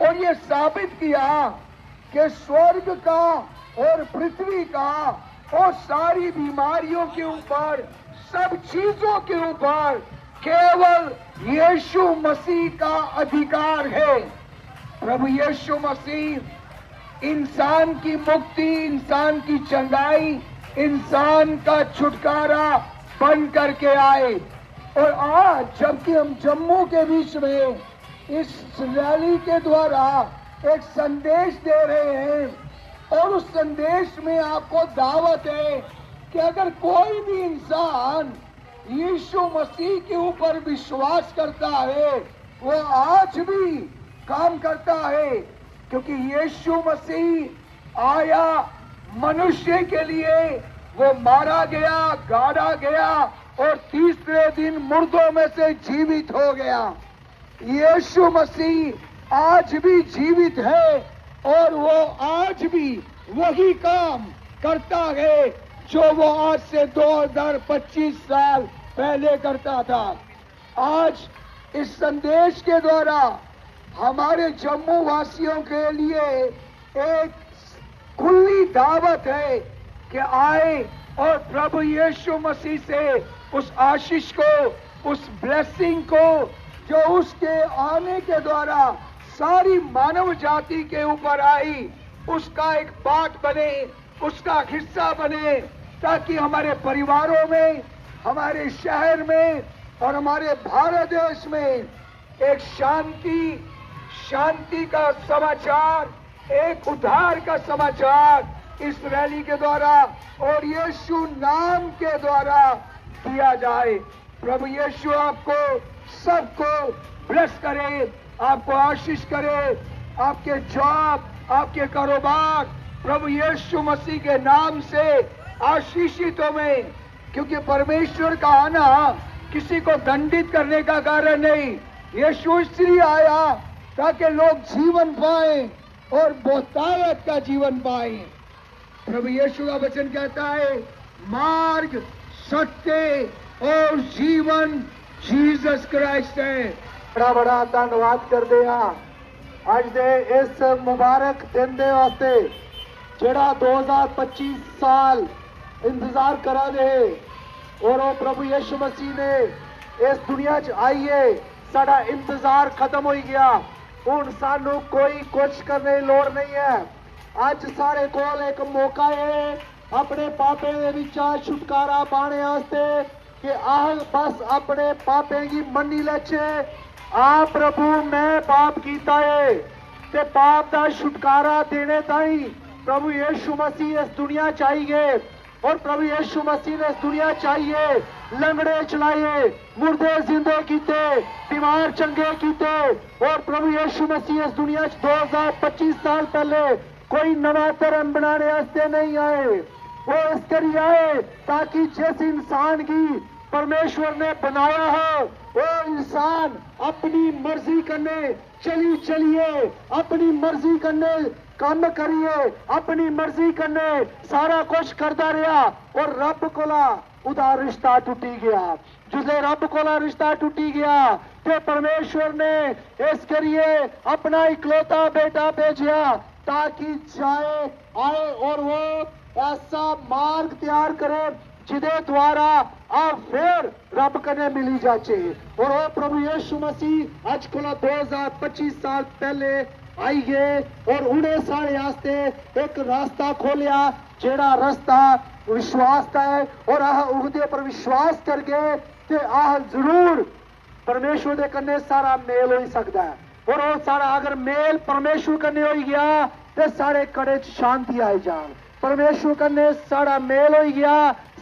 और ये साबित किया कि स्वर्ग का और पृथ्वी का और सारी बीमारियों के ऊपर, सब चीजों के ऊपर केवल यीशु मसीह का अधिकार है। प्रभु यीशु मसीह इंसान की मुक्ति, इंसान की चंगाई, इंसान का छुटकारा बन करके आए। और आज जबकि हम जम्मू के बीच में इस रैली के द्वारा एक संदेश दे रहे हैं और उस संदेश में आपको दावत है कि अगर कोई भी इंसान यीशु मसीह के ऊपर विश्वास करता है, वो आज भी काम करता है, क्योंकि यीशु मसीह आया मनुष्य के लिए, वो मारा गया, गाड़ा गया और तीसरे दिन मुर्दों में से जीवित हो गया। यीशु मसीह आज भी जीवित है और वो आज भी वही काम करता है जो वो आज से 2025 साल पहले करता था। आज इस संदेश के द्वारा हमारे जम्मू वासियों के लिए एक खुली दावत है कि आए और प्रभु यीशु मसीह से उस आशीष को, उस ब्लेसिंग को जो उसके आने के द्वारा सारी मानव जाति के ऊपर आई, उसका एक पार्ट बने, उसका हिस्सा बने, ताकि हमारे परिवारों में, हमारे शहर में और हमारे भारत देश में एक शांति का समाचार, एक उद्धार का समाचार इस रैली के द्वारा और यीशु नाम के द्वारा दिया जाए। प्रभु यीशु आपको सबको ब्लेस करे, आपको आशीष करे, आपके जॉब, आपके कारोबार, प्रभु यीशु मसीह के नाम से आशीषित होवे, क्योंकि परमेश्वर का आना किसी को दंडित करने का कारण नहीं। यीशु इसलिए आया ताकि लोग जीवन पाए और बहुतायत का जीवन पाए। प्रभु यीशु का वचन कहता है, मार्ग, सत्य और जीवन जीसस क्राइस्ट है। बड़ा बड़ा धन्यवाद करते हैं अज दे इस मुबारक दिन दे वास्ते जेड़ा 2025 साल इंतजार करा दे और वो प्रभु यीशु मसीह ने इस दुनिया च आइए साडा इंतजार खत्म हो गया। हुण सानू कोई कुछ करने की लोड़ नहीं है। अज सारे कोल एक मौका है अपने पापे दे विचा छुटकारा पाने वास्ते कि आह बस अपने पापे की मन्नी लेचे, आ प्रभु मैं पाप कीता है ते पाप का छुटकारा देने ताई प्रभु यीशु मसीह इस दुनिया चाहिए। और प्रभु यीशु मसीह ने इस दुनिया चाहिए लंगड़े चलाए, मुर्दे जिंदे कीते, बीमार चंगे कीते। और प्रभु यीशु मसीह इस दुनिया 2025 साल पहले कोई नवा धर्म बनाने वास्ते नहीं आए, वो इस करिए आए ताकि जिस इंसान की परमेश्वर ने बनाया है वो इंसान अपनी मर्जी करने चलिए, अपनी मर्जी करने काम करिए, अपनी मर्जी करने सारा कुछ करता रहा और रब कोला उदा रिश्ता टूटी गया। जिसले रब कोला रिश्ता टूटी गया तो परमेश्वर ने इस करिए अपना इकलौता बेटा भेजा ताकि जाए आए और वो ऐसा मार्ग तैयार करे जिदे द्वारा आप फिर रब कने मिली जाचे। और वो प्रभु यीशु मसीह आज को 2025 साल पहले आई गए और उन्हें सारे वास्ते एक रास्ता खोलिया जेड़ा रास्ता विश्वास का है। और आह उहदे पर विश्वास करके ते आह जरूर परमेश्वर दे कन्ने सारा मेल हो सकता है। और वो सारा अगर मेल परमेश्वर कन्ने हो गया तो सारे कड़े च शांति आई जान। परमेश्वर कन्ने सारा मेल हो गया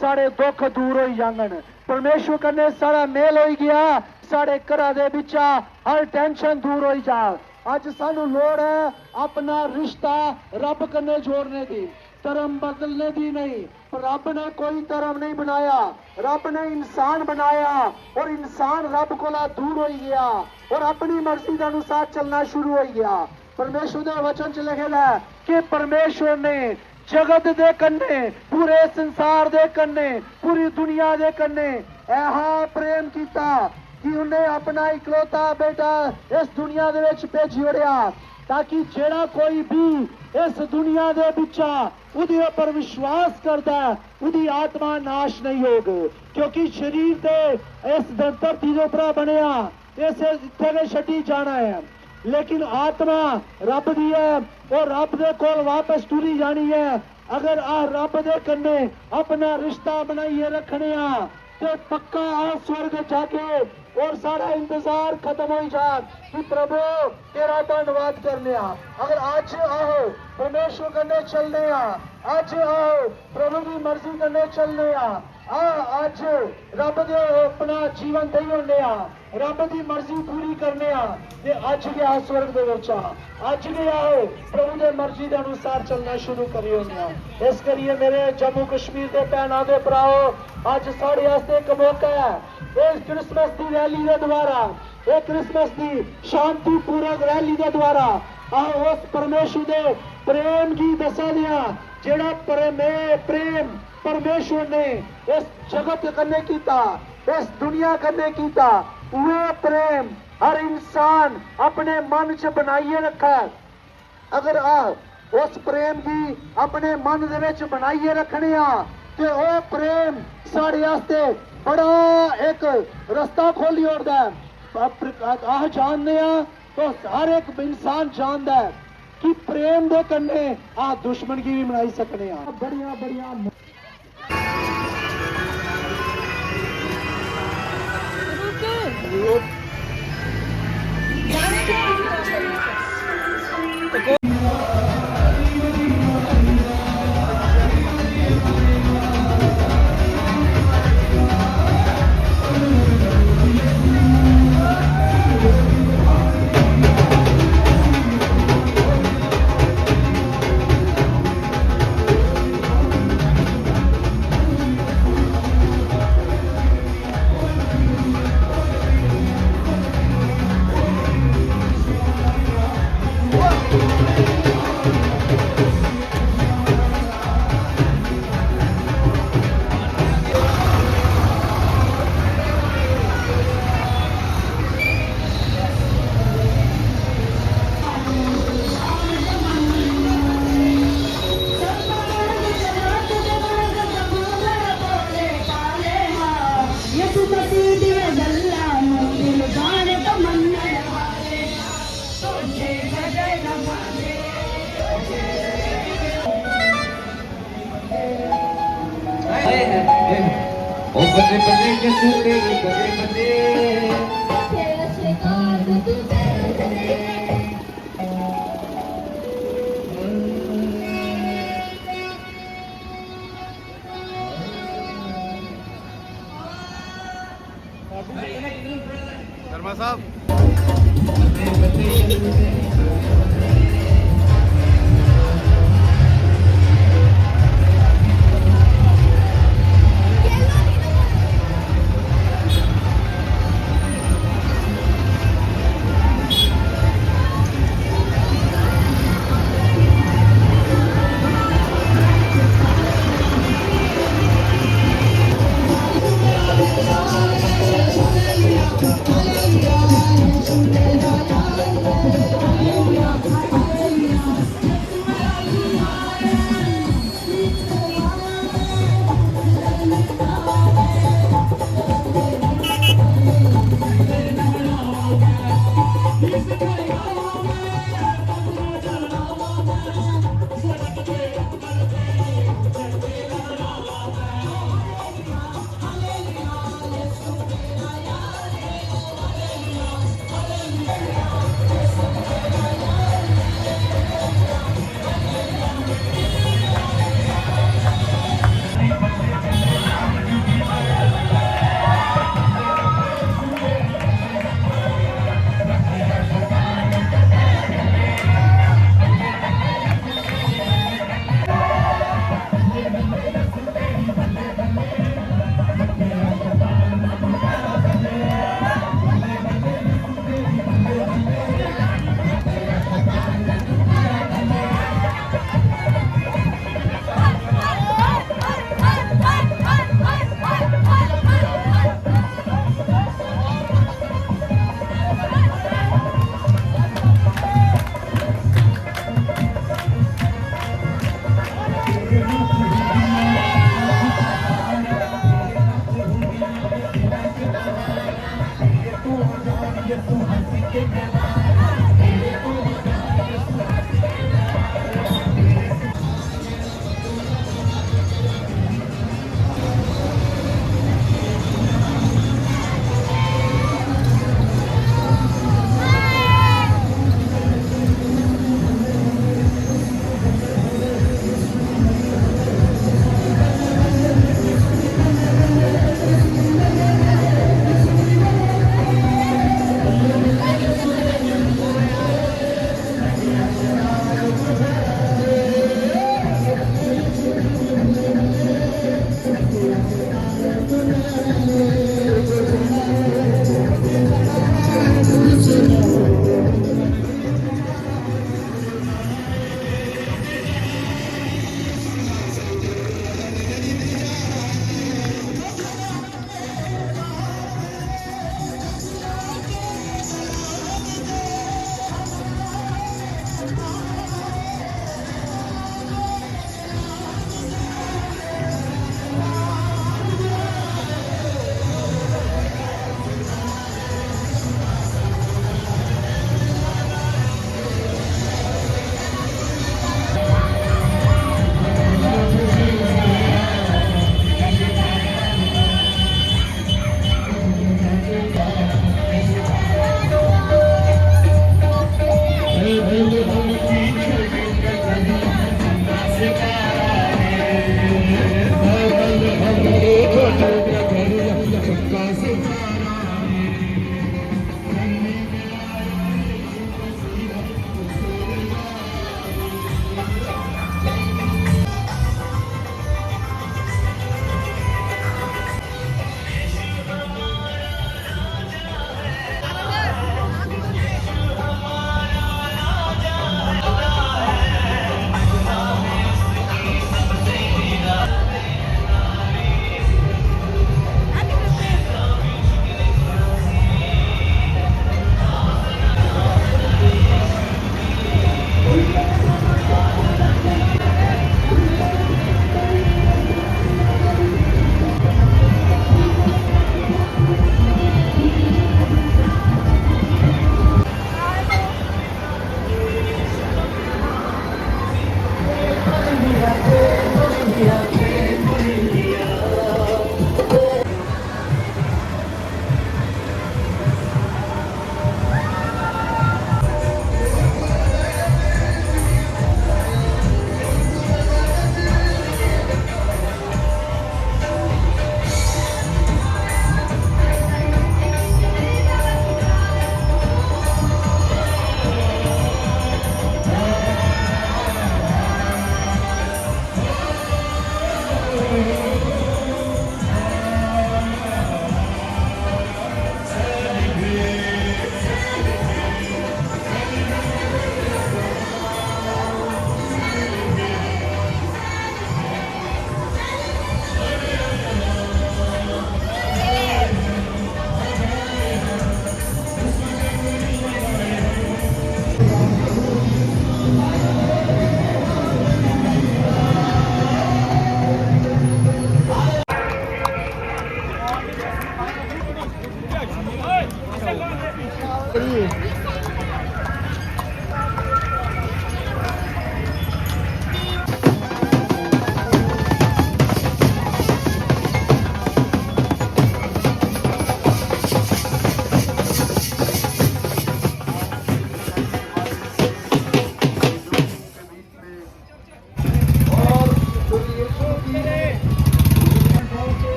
सारे दुख दूर हो जांगन। परमेश्वर कन्ने सारा मेल हो गया सारे घरां दे विचा हर टेंशन दूर हो जा। अज सानू लोड़ है अपना रिश्ता रब कन्ने जोड़ने की, धर्म बदलने की नहीं। पर रब ने कोई धर्म नहीं बनाया, रब ने इंसान बनाया और इंसान रब कोला दूर हो गया और अपनी मर्जी के अनुसार चलना शुरू हो गया। परमेश्वर के वचन च लिखा है कि परमेश्वर ने जगत दे कन्ने, पूरे संसार दे कन्ने, पूरी दुनिया दे कन्ने ऐहा प्रेम कीता कि उन्हें अपना इकलौता बेटा इस दुनिया दे विच भेजी ओड़िया ताकि जेड़ा कोई भी इस दुनिया दे विचा उहदे पर विश्वास करदा उहदी आत्मा नाश नहीं होगी। क्योंकि शरीर ते इस धरती दे उपर बनिया इस इत्थे छड्डी जाना है, लेकिन आत्मा रब दी है और रब दे कोल वापस टुरी जानी है। अगर आ रब दे कन्ने अपना रिश्ता बनाइए रखने तो पक्का आ स्वर्ग जाके और सारा इंतजार खत्म हो जाए कि प्रभु तेरा धन्यवाद करने। अगर आज आओ परमेश्वर कन्ने चलने, आज आओ प्रभु की मर्जी कन्ने चलने, आज रब दे अपना जीवन दे होने, रब की मर्जी पूरी करने ते अज गया स्वर्ग दे विच, अज गया प्रभु दे मर्जी के अनुसार चलना शुरू करी होने। इस करिए मेरे जम्मू कश्मीर के भैनों के भराओ अज साढ़े वास्ते एक मौका है इस क्रिसमस की रैली के द्वारा, एक क्रिसमस की शांतिपूर्वक रैली के द्वारा आओ उस परमेश्वर के प्रेम की दसा दिया जेड़ा प्रेम परमेश्वर ने इस जगत कन्ने कीता, इस दुनिया कन्ने कीता, वह प्रेम हर इंसान अपने मन च बनाइए रखा। अगर उस प्रेम की अपने मन दे विच बनाइए रखने तो वह प्रेम साढ़े वास्ते बड़ा एक रास्ता खोली ओड़दा है। जानते तो हर एक इंसान जानता है कि प्रेम दे कन्ने दुश्मन की भी बनाई सकने बड़िया बड़िया शर्मा साहब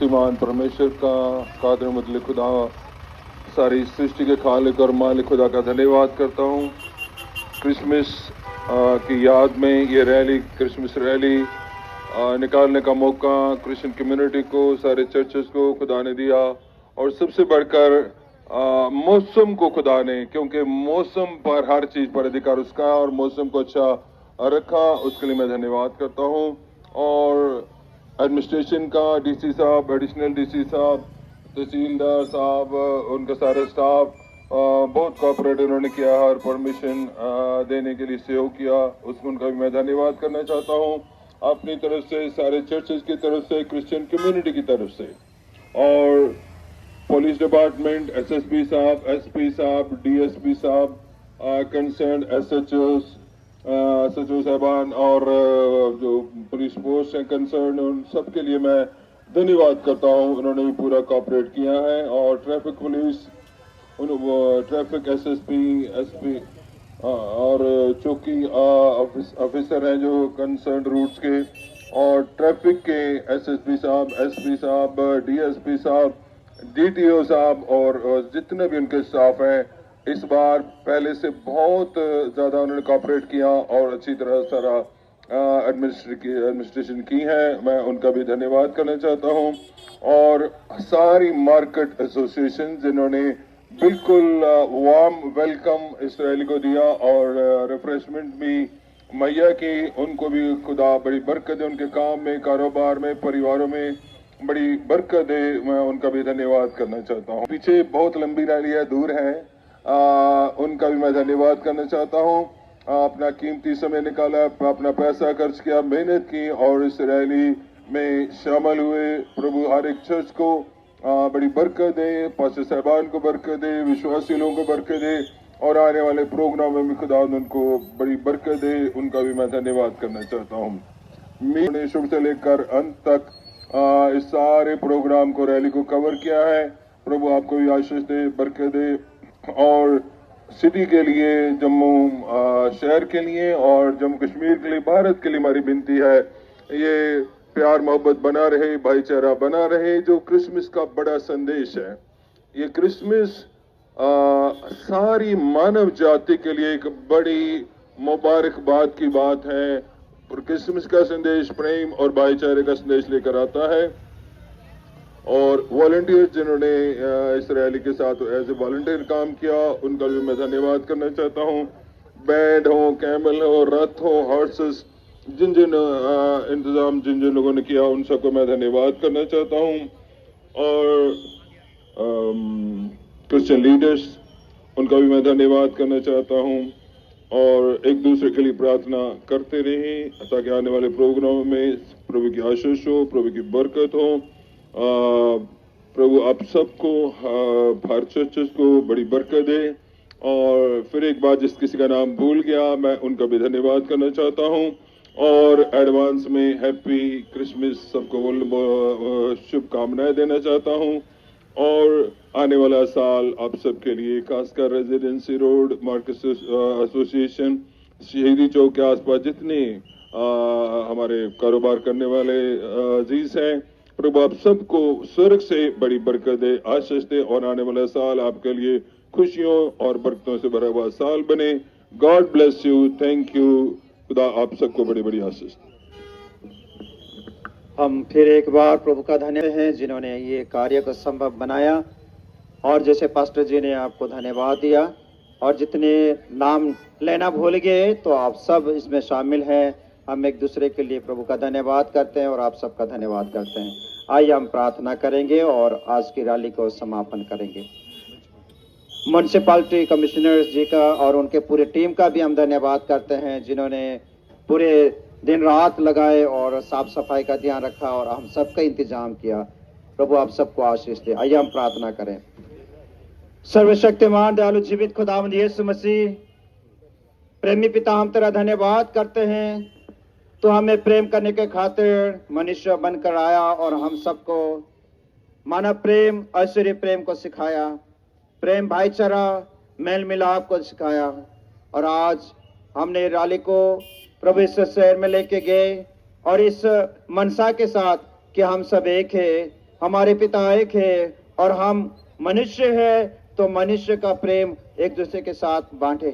शक्तिमान परमेश्वर का कादिर मुतल्लिक खुदा सारी सृष्टि के खालिक और मालिक खुदा का धन्यवाद करता हूँ। क्रिसमस की याद में ये रैली, क्रिसमस रैली निकालने का मौका क्रिश्चियन कम्युनिटी को, सारे चर्चेस को खुदा ने दिया, और सबसे बढ़कर मौसम को खुदा ने, क्योंकि मौसम पर हर चीज़ पर अधिकार उसका, और मौसम को अच्छा रखा, उसके लिए मैं धन्यवाद करता हूँ। और एडमिनिस्ट्रेशन का, डीसी साहब, एडिशनल डीसी साहब, तहसीलदार साहब, उनका सारा स्टाफ बहुत कोऑपरेट उन्होंने किया और परमिशन देने के लिए सहयोग किया, उसको उनका भी मैं धन्यवाद करना चाहता हूँ अपनी तरफ से, सारे चर्चेस की तरफ से, क्रिश्चियन कम्युनिटी की तरफ से। और पुलिस डिपार्टमेंट, एसएसपी साहब, एसपी साहब, डीएसपी साहब, कंसर्न एसएचओ साहबान और जो पुलिस फोर्स है कंसर्न, उन सब के लिए मैं धन्यवाद करता हूँ। उन्होंने भी पूरा कोऑपरेट किया है। और ट्रैफिक पुलिस, ट्रैफिक एसपी और चौकी ऑफिसर हैं जो कंसर्न रूट्स के, और ट्रैफिक के एसएसपी साहब, एसपी साहब, डीएसपी साहब, डीटीओ साहब, और जितने भी उनके स्टाफ हैं, इस बार पहले से बहुत ज़्यादा उन्होंने कोऑपरेट किया और अच्छी तरह सारा एडमिनिस्ट्रेशन की है, मैं उनका भी धन्यवाद करना चाहता हूं। और सारी मार्केट एसोसिएशन जिन्होंने बिल्कुल वार्म वेलकम इस रैली को दिया और रिफ्रेशमेंट भी मुहैया की, उनको भी खुदा बड़ी बरकत दे, उनके काम में, कारोबार में, परिवारों में बड़ी बरकत दे, मैं उनका भी धन्यवाद करना चाहता हूँ। पीछे बहुत लंबी रैली है, दूर है, उनका भी मैं धन्यवाद करना चाहता हूँ। अपना कीमती समय निकाला, अपना पैसा खर्च किया, मेहनत की और इस रैली में शामिल हुए। प्रभु हर एक चर्च को बड़ी बरकत दे, पास्टर साहबान को बरकत दे, विश्वासी लोगों को बरकत दे, और आने वाले प्रोग्राम में भी खुदा उनको बड़ी बरकत दे, उनका भी मैं धन्यवाद करना चाहता हूँ। मैंने शुरू से लेकर अंत तक इस सारे प्रोग्राम को, रैली को कवर किया है। प्रभु आपको भी आशीष दे, बरकत दे, और सिटी के लिए, जम्मू शहर के लिए और जम्मू कश्मीर के लिए, भारत के लिए हमारी विनती है, ये प्यार मोहब्बत बना रहे, भाईचारा बना रहे, जो क्रिसमस का बड़ा संदेश है। ये क्रिसमस सारी मानव जाति के लिए एक बड़ी मुबारकबाद की बात है। और क्रिसमस का संदेश प्रेम और भाईचारे का संदेश लेकर आता है। और वॉलंटियर्स जिन्होंने इस रैली के साथ एज ए वॉलंटियर काम किया, उनका भी मैं धन्यवाद करना चाहता हूँ। बैंड हो, कैमल हो, रथ हो, हॉर्सेस, जिन जिन इंतजाम जिन जिन लोगों ने किया, उन सबको मैं धन्यवाद करना चाहता हूँ। और क्रिश्चियन लीडर्स, उनका भी मैं धन्यवाद करना चाहता हूँ। और एक दूसरे के लिए प्रार्थना करते रहें ताकि आने वाले प्रोग्राम में प्रभु की आशीष हो, प्रभु की बरकत हो। प्रभु आप सबको, भारत चर्चेस को बड़ी बरकत दे। और फिर एक बार जिस किसी का नाम भूल गया, मैं उनका भी धन्यवाद करना चाहता हूँ। और एडवांस में हैप्पी क्रिसमस सबको शुभकामनाएं देना चाहता हूँ। और आने वाला साल आप सबके लिए, खासकर रेजिडेंसी रोड, मार्केट एसोसिएशन, शहीदी चौक के आसपास जितने हमारे कारोबार करने वाले अजीज हैं, प्रभु आप सबको स्वर्ग से बड़ी बरकत दे, आशीष दे, और आने वाला साल आपके लिए खुशियों और बरकतों से भरा हुआ साल बने। God bless you, thank you, खुदा आप सबको बड़ी बड़ी आशीष दे। हम फिर एक बार प्रभु का धन्यवाद हैं जिन्होंने ये कार्य को संभव बनाया, और जैसे पास्टर जी ने आपको धन्यवाद दिया, और जितने नाम लेना भूल गए तो आप सब इसमें शामिल हैं। हम एक दूसरे के लिए प्रभु का धन्यवाद करते हैं और आप सबका धन्यवाद करते हैं। आइए हम प्रार्थना करेंगे और आज की रैली को समापन करेंगे। म्युनिसिपैलिटी कमिश्नर्स जी का और उनके पूरे टीम का भी हम धन्यवाद करते हैं, जिन्होंने पूरे दिन रात लगाए और साफ सफाई का ध्यान रखा और हम सबका इंतजाम किया। प्रभु आप सबको आशीष दे। आइए हम प्रार्थना करें। सर्वशक्तिमान दयालु जीवित खुदावंद यीशु मसीह, प्रेमी पिता, हम तेरा धन्यवाद करते हैं। तो हमें प्रेम करने के खातिर मनुष्य बनकर आया और हम सबको मानव प्रेम, ऐश्वर्य प्रेम को सिखाया, प्रेम, भाईचारा, मेल मिलाप को सिखाया। और आज हमने रैली को प्रभु इस शहर में लेके गए और इस मनसा के साथ कि हम सब एक है, हमारे पिता एक है और हम मनुष्य है, तो मनुष्य का प्रेम एक दूसरे के साथ बांटे।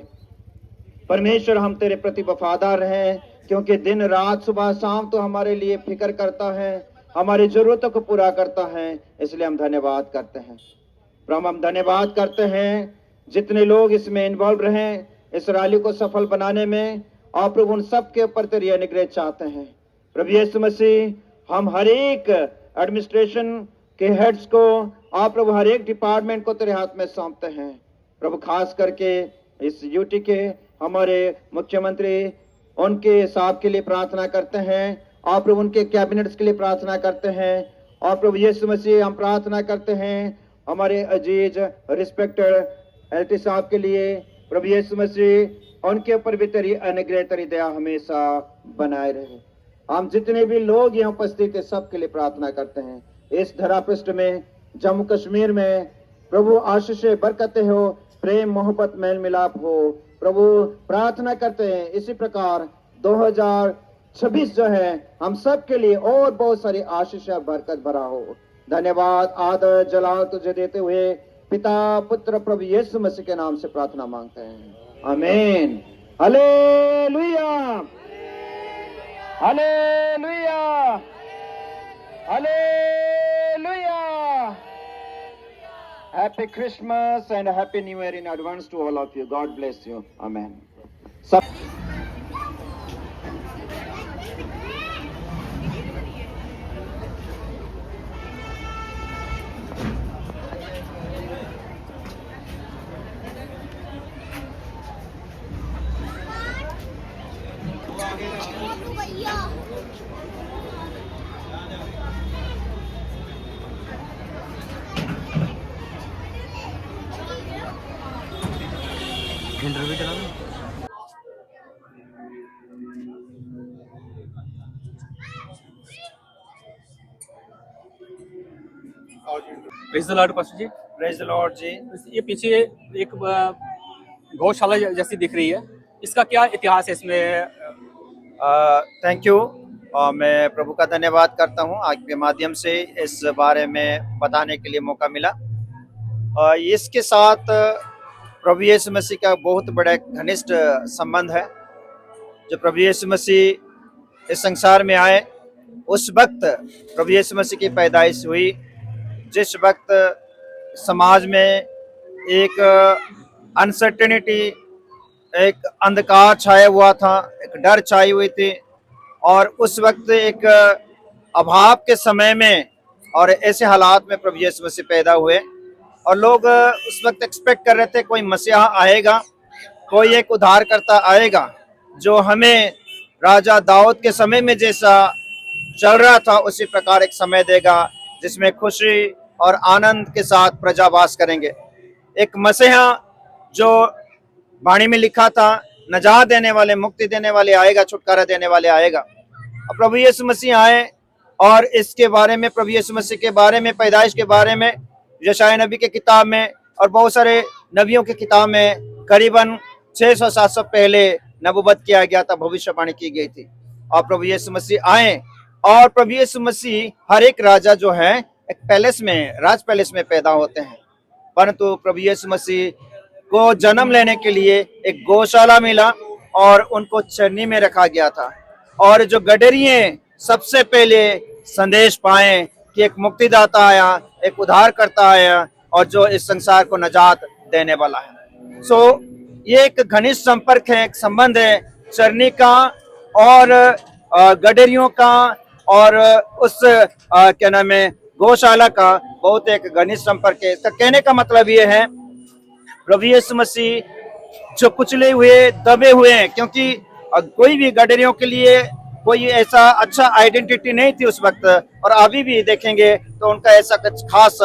परमेश्वर, हम तेरे प्रति वफादार हैं, क्योंकि दिन रात सुबह शाम तो हमारे लिए फिक्र करता है, हमारी जरूरतों को पूरा करता है। इसलिए हम धन्यवाद करते हैं प्रभु। हम धन्यवाद करते हैं जितने लोग इसमें इन्वॉल्व रहे इस रैली को सफल बनाने में, और प्रभु उन सब के ऊपर तेरी अनुग्रह चाहते हैं। प्रभु यीशु मसीह, हम हर एक एडमिनिस्ट्रेशन के हेड्स को, आप प्रभु हर एक डिपार्टमेंट को तेरे हाथ में सौंपते हैं। प्रभु खास करके इस यूटी के हमारे मुख्यमंत्री, उनके साहब के लिए प्रार्थना करते हैं, और प्रभु उनके कैबिनेट्स के लिए प्रार्थना करते हैं। और प्रभु यीशु मसीह, हम प्रार्थना करते हैं हमारे अजीज रिस्पेक्टेड एलटी साहब के लिए। प्रभु यीशु मसीह, उनके ऊपर भी तेरी अनुग्रह, तेरी दया हमेशा बनाए रहे। हम जितने भी लोग यहाँ उपस्थित है सबके लिए प्रार्थना करते हैं। इस धरा पृष्ठ में, जम्मू कश्मीर में प्रभु आशीष बरकतें हो, प्रेम, मोहब्बत, मेल मिलाप हो। प्रभु प्रार्थना करते हैं इसी प्रकार 2026 जो है हम सब के लिए और बहुत सारी आशीष बरकत भरा हो। धन्यवाद, आदर, जलाल तुझे देते हुए पिता, पुत्र, प्रभु यीशु मसीह के नाम से प्रार्थना मांगते हैं। आमीन। Hallelujah, hallelujah, hallelujah. Happy Christmas and Happy New Year in advance to all of you. God bless you. Amen. Praise the lord pastor ji. Praise the lord ji. ये पीछे एक गौशाला जैसी दिख रही है, इसका क्या इतिहास है इसमें? Thank you. मैं प्रभु का धन्यवाद करता हूँ आपके माध्यम से इस बारे में बताने के लिए मौका मिला। इसके साथ प्रभु यीशु मसीह का बहुत बड़ा घनिष्ठ संबंध है। जब प्रभु यीशु मसीह इस संसार में आए उस वक्त प्रभु यीशु मसीह की पैदाइश हुई, जिस वक्त समाज में एक अनसर्टेनिटी, एक अंधकार छाया हुआ था, एक डर छाई हुई थी, और उस वक्त एक अभाव के समय में और ऐसे हालात में प्रभु यीशु मसीह पैदा हुए। और लोग उस वक्त एक्सपेक्ट कर रहे थे कोई मसीहा आएगा, कोई एक उद्धारकर्ता आएगा जो हमें राजा दाऊद के समय में जैसा चल रहा था उसी प्रकार एक समय देगा जिसमें खुशी और आनंद के साथ प्रजा वास करेंगे। एक मसीहा जो वाणी में लिखा था, नजात देने वाले, मुक्ति देने वाले आएगा, छुटकारा देने वाले आएगा। और प्रभु यीशु मसीह आए और इसके बारे में, प्रभु यीशु मसीह के बारे में, पैदाइश के बारे में यशायाह नबी के किताब में और बहुत सारे नबियों की किताब में करीबन 600-700 पहले नबूवत किया गया था, भविष्यवाणी की गई थी। और प्रभु यीशु मसीह आए और प्रभु यीशु मसीह हर एक राजा जो है एक पैलेस में, राज पैलेस में पैदा होते हैं, परंतु प्रभु यीशु मसीह को जन्म लेने के लिए एक गौशाला मिला और उनको चरनी में रखा गया था। और जो गडरिये सबसे पहले संदेश पाए कि एक मुक्तिदाता आया, एक उद्धारकर्ता आया और जो इस संसार को नजात देने वाला है। ये एक घनिष्ठ संपर्क है, एक संबंध है चरनी का और गडरियों का और उस क्या नाम है गौशाला का बहुत एक घनिष्ठ संपर्क है। इसका कहने का मतलब ये है प्रभु यीशु मसीह जो कुचले हुए, दबे हुए हैं, क्योंकि कोई भी गडरियों के लिए कोई ऐसा अच्छा आइडेंटिटी नहीं थी उस वक्त, और अभी भी देखेंगे तो उनका ऐसा कुछ खास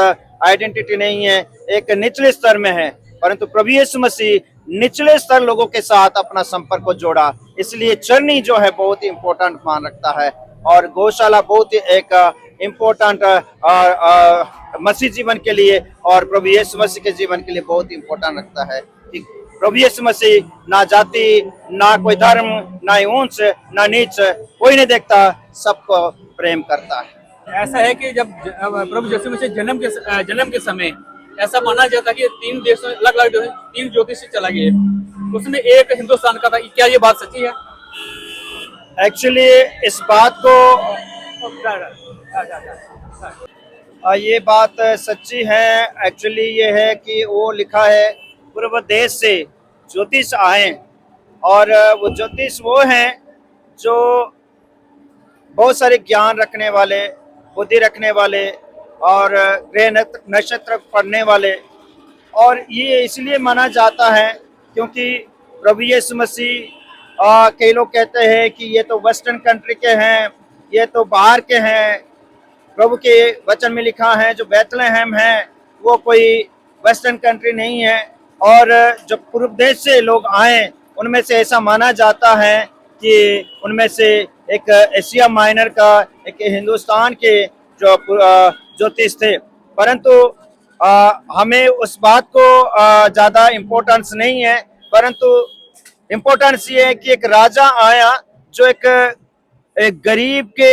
आइडेंटिटी नहीं है, एक निचले स्तर में है। परंतु प्रभु यीशु मसीह निचले स्तर लोगों के साथ अपना संपर्क को जोड़ा, इसलिए चरनी जो है बहुत ही इम्पोर्टेंट मान रखता है, और गौशाला बहुत ही एक इम्पोर्टेंट मसीह जीवन के लिए और प्रभु यीशु मसीह के जीवन के लिए बहुत ही इम्पोर्टेंट रखता है कि प्रभु यीशु मसीह ना जाति, ना कोई धर्म, ना ऊंच ना नीच, कोई नहीं देखता, सबको प्रेम करता है। ऐसा है कि जब प्रभु यीशु मसीह जन्म के समय ऐसा माना जाता कि 3 देशों अलग अलग 3 ज्योतिषी चला गए, उसमें एक हिंदुस्तान का था। क्या ये बात सच्ची है? एक्चुअली इस बात को ये बात सच्ची है। एक्चुअली ये है कि वो लिखा है पूर्व देश से ज्योतिष आए, और वो ज्योतिष वो हैं जो बहुत सारे ज्ञान रखने वाले, बुद्धि रखने वाले और ग्रह नक्षत्र पढ़ने वाले, और ये इसलिए माना जाता है क्योंकि प्रभु यीशु मसीह कई लोग कहते हैं कि ये तो वेस्टर्न कंट्री के हैं, ये तो बाहर के हैं। प्रभु के वचन में लिखा है जो बैतलहम है वो कोई वेस्टर्न कंट्री नहीं है, और जो पूर्व देश से लोग आए उनमें से ऐसा माना जाता है कि उनमें से एक एशिया माइनर का, एक हिंदुस्तान के जो ज्योतिष थे। परंतु हमें उस बात को ज़्यादा इम्पोर्टेंस नहीं है, परंतु इम्पोर्टेंस ये है कि एक राजा आया जो एक गरीब के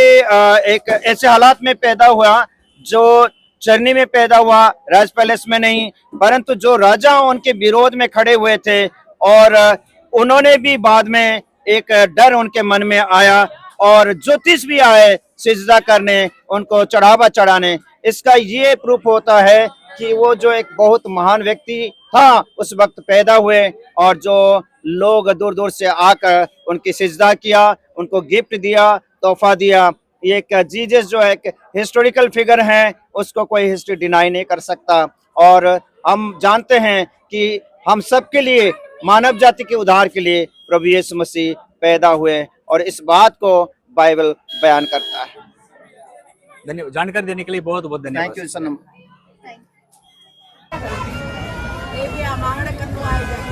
एक ऐसे हालात में पैदा हुआ, जो चरनी में पैदा हुआ, राज पैलेस में नहीं, परंतु जो राजा उनके विरोध में खड़े हुए थे, और उन्होंने भी बाद में एक डर उनके मन में आया, और ज्योतिष भी आए सिजदा करने, उनको चढ़ावा चढ़ाने। इसका ये प्रूफ होता है कि वो जो एक बहुत महान व्यक्ति था उस वक्त पैदा हुए, और जो लोग दूर दूर से आकर उनकी सिजदा किया, उनको गिफ्ट दिया, तोहफा दिया। ये एक जीसस जो है एक हिस्टोरिकल फिगर है, उसको कोई हिस्ट्री डिनाई नहीं कर सकता, और हम जानते हैं कि हम सब के लिए, मानव जाति के उद्धार के लिए प्रभु यीशु मसीह पैदा हुए, और इस बात को बाइबल बयान करता है। धन्यवाद, जानकारी देने के लिए बहुत बहुत धन्यवाद। थैंक यू सनम। ये भी हमारे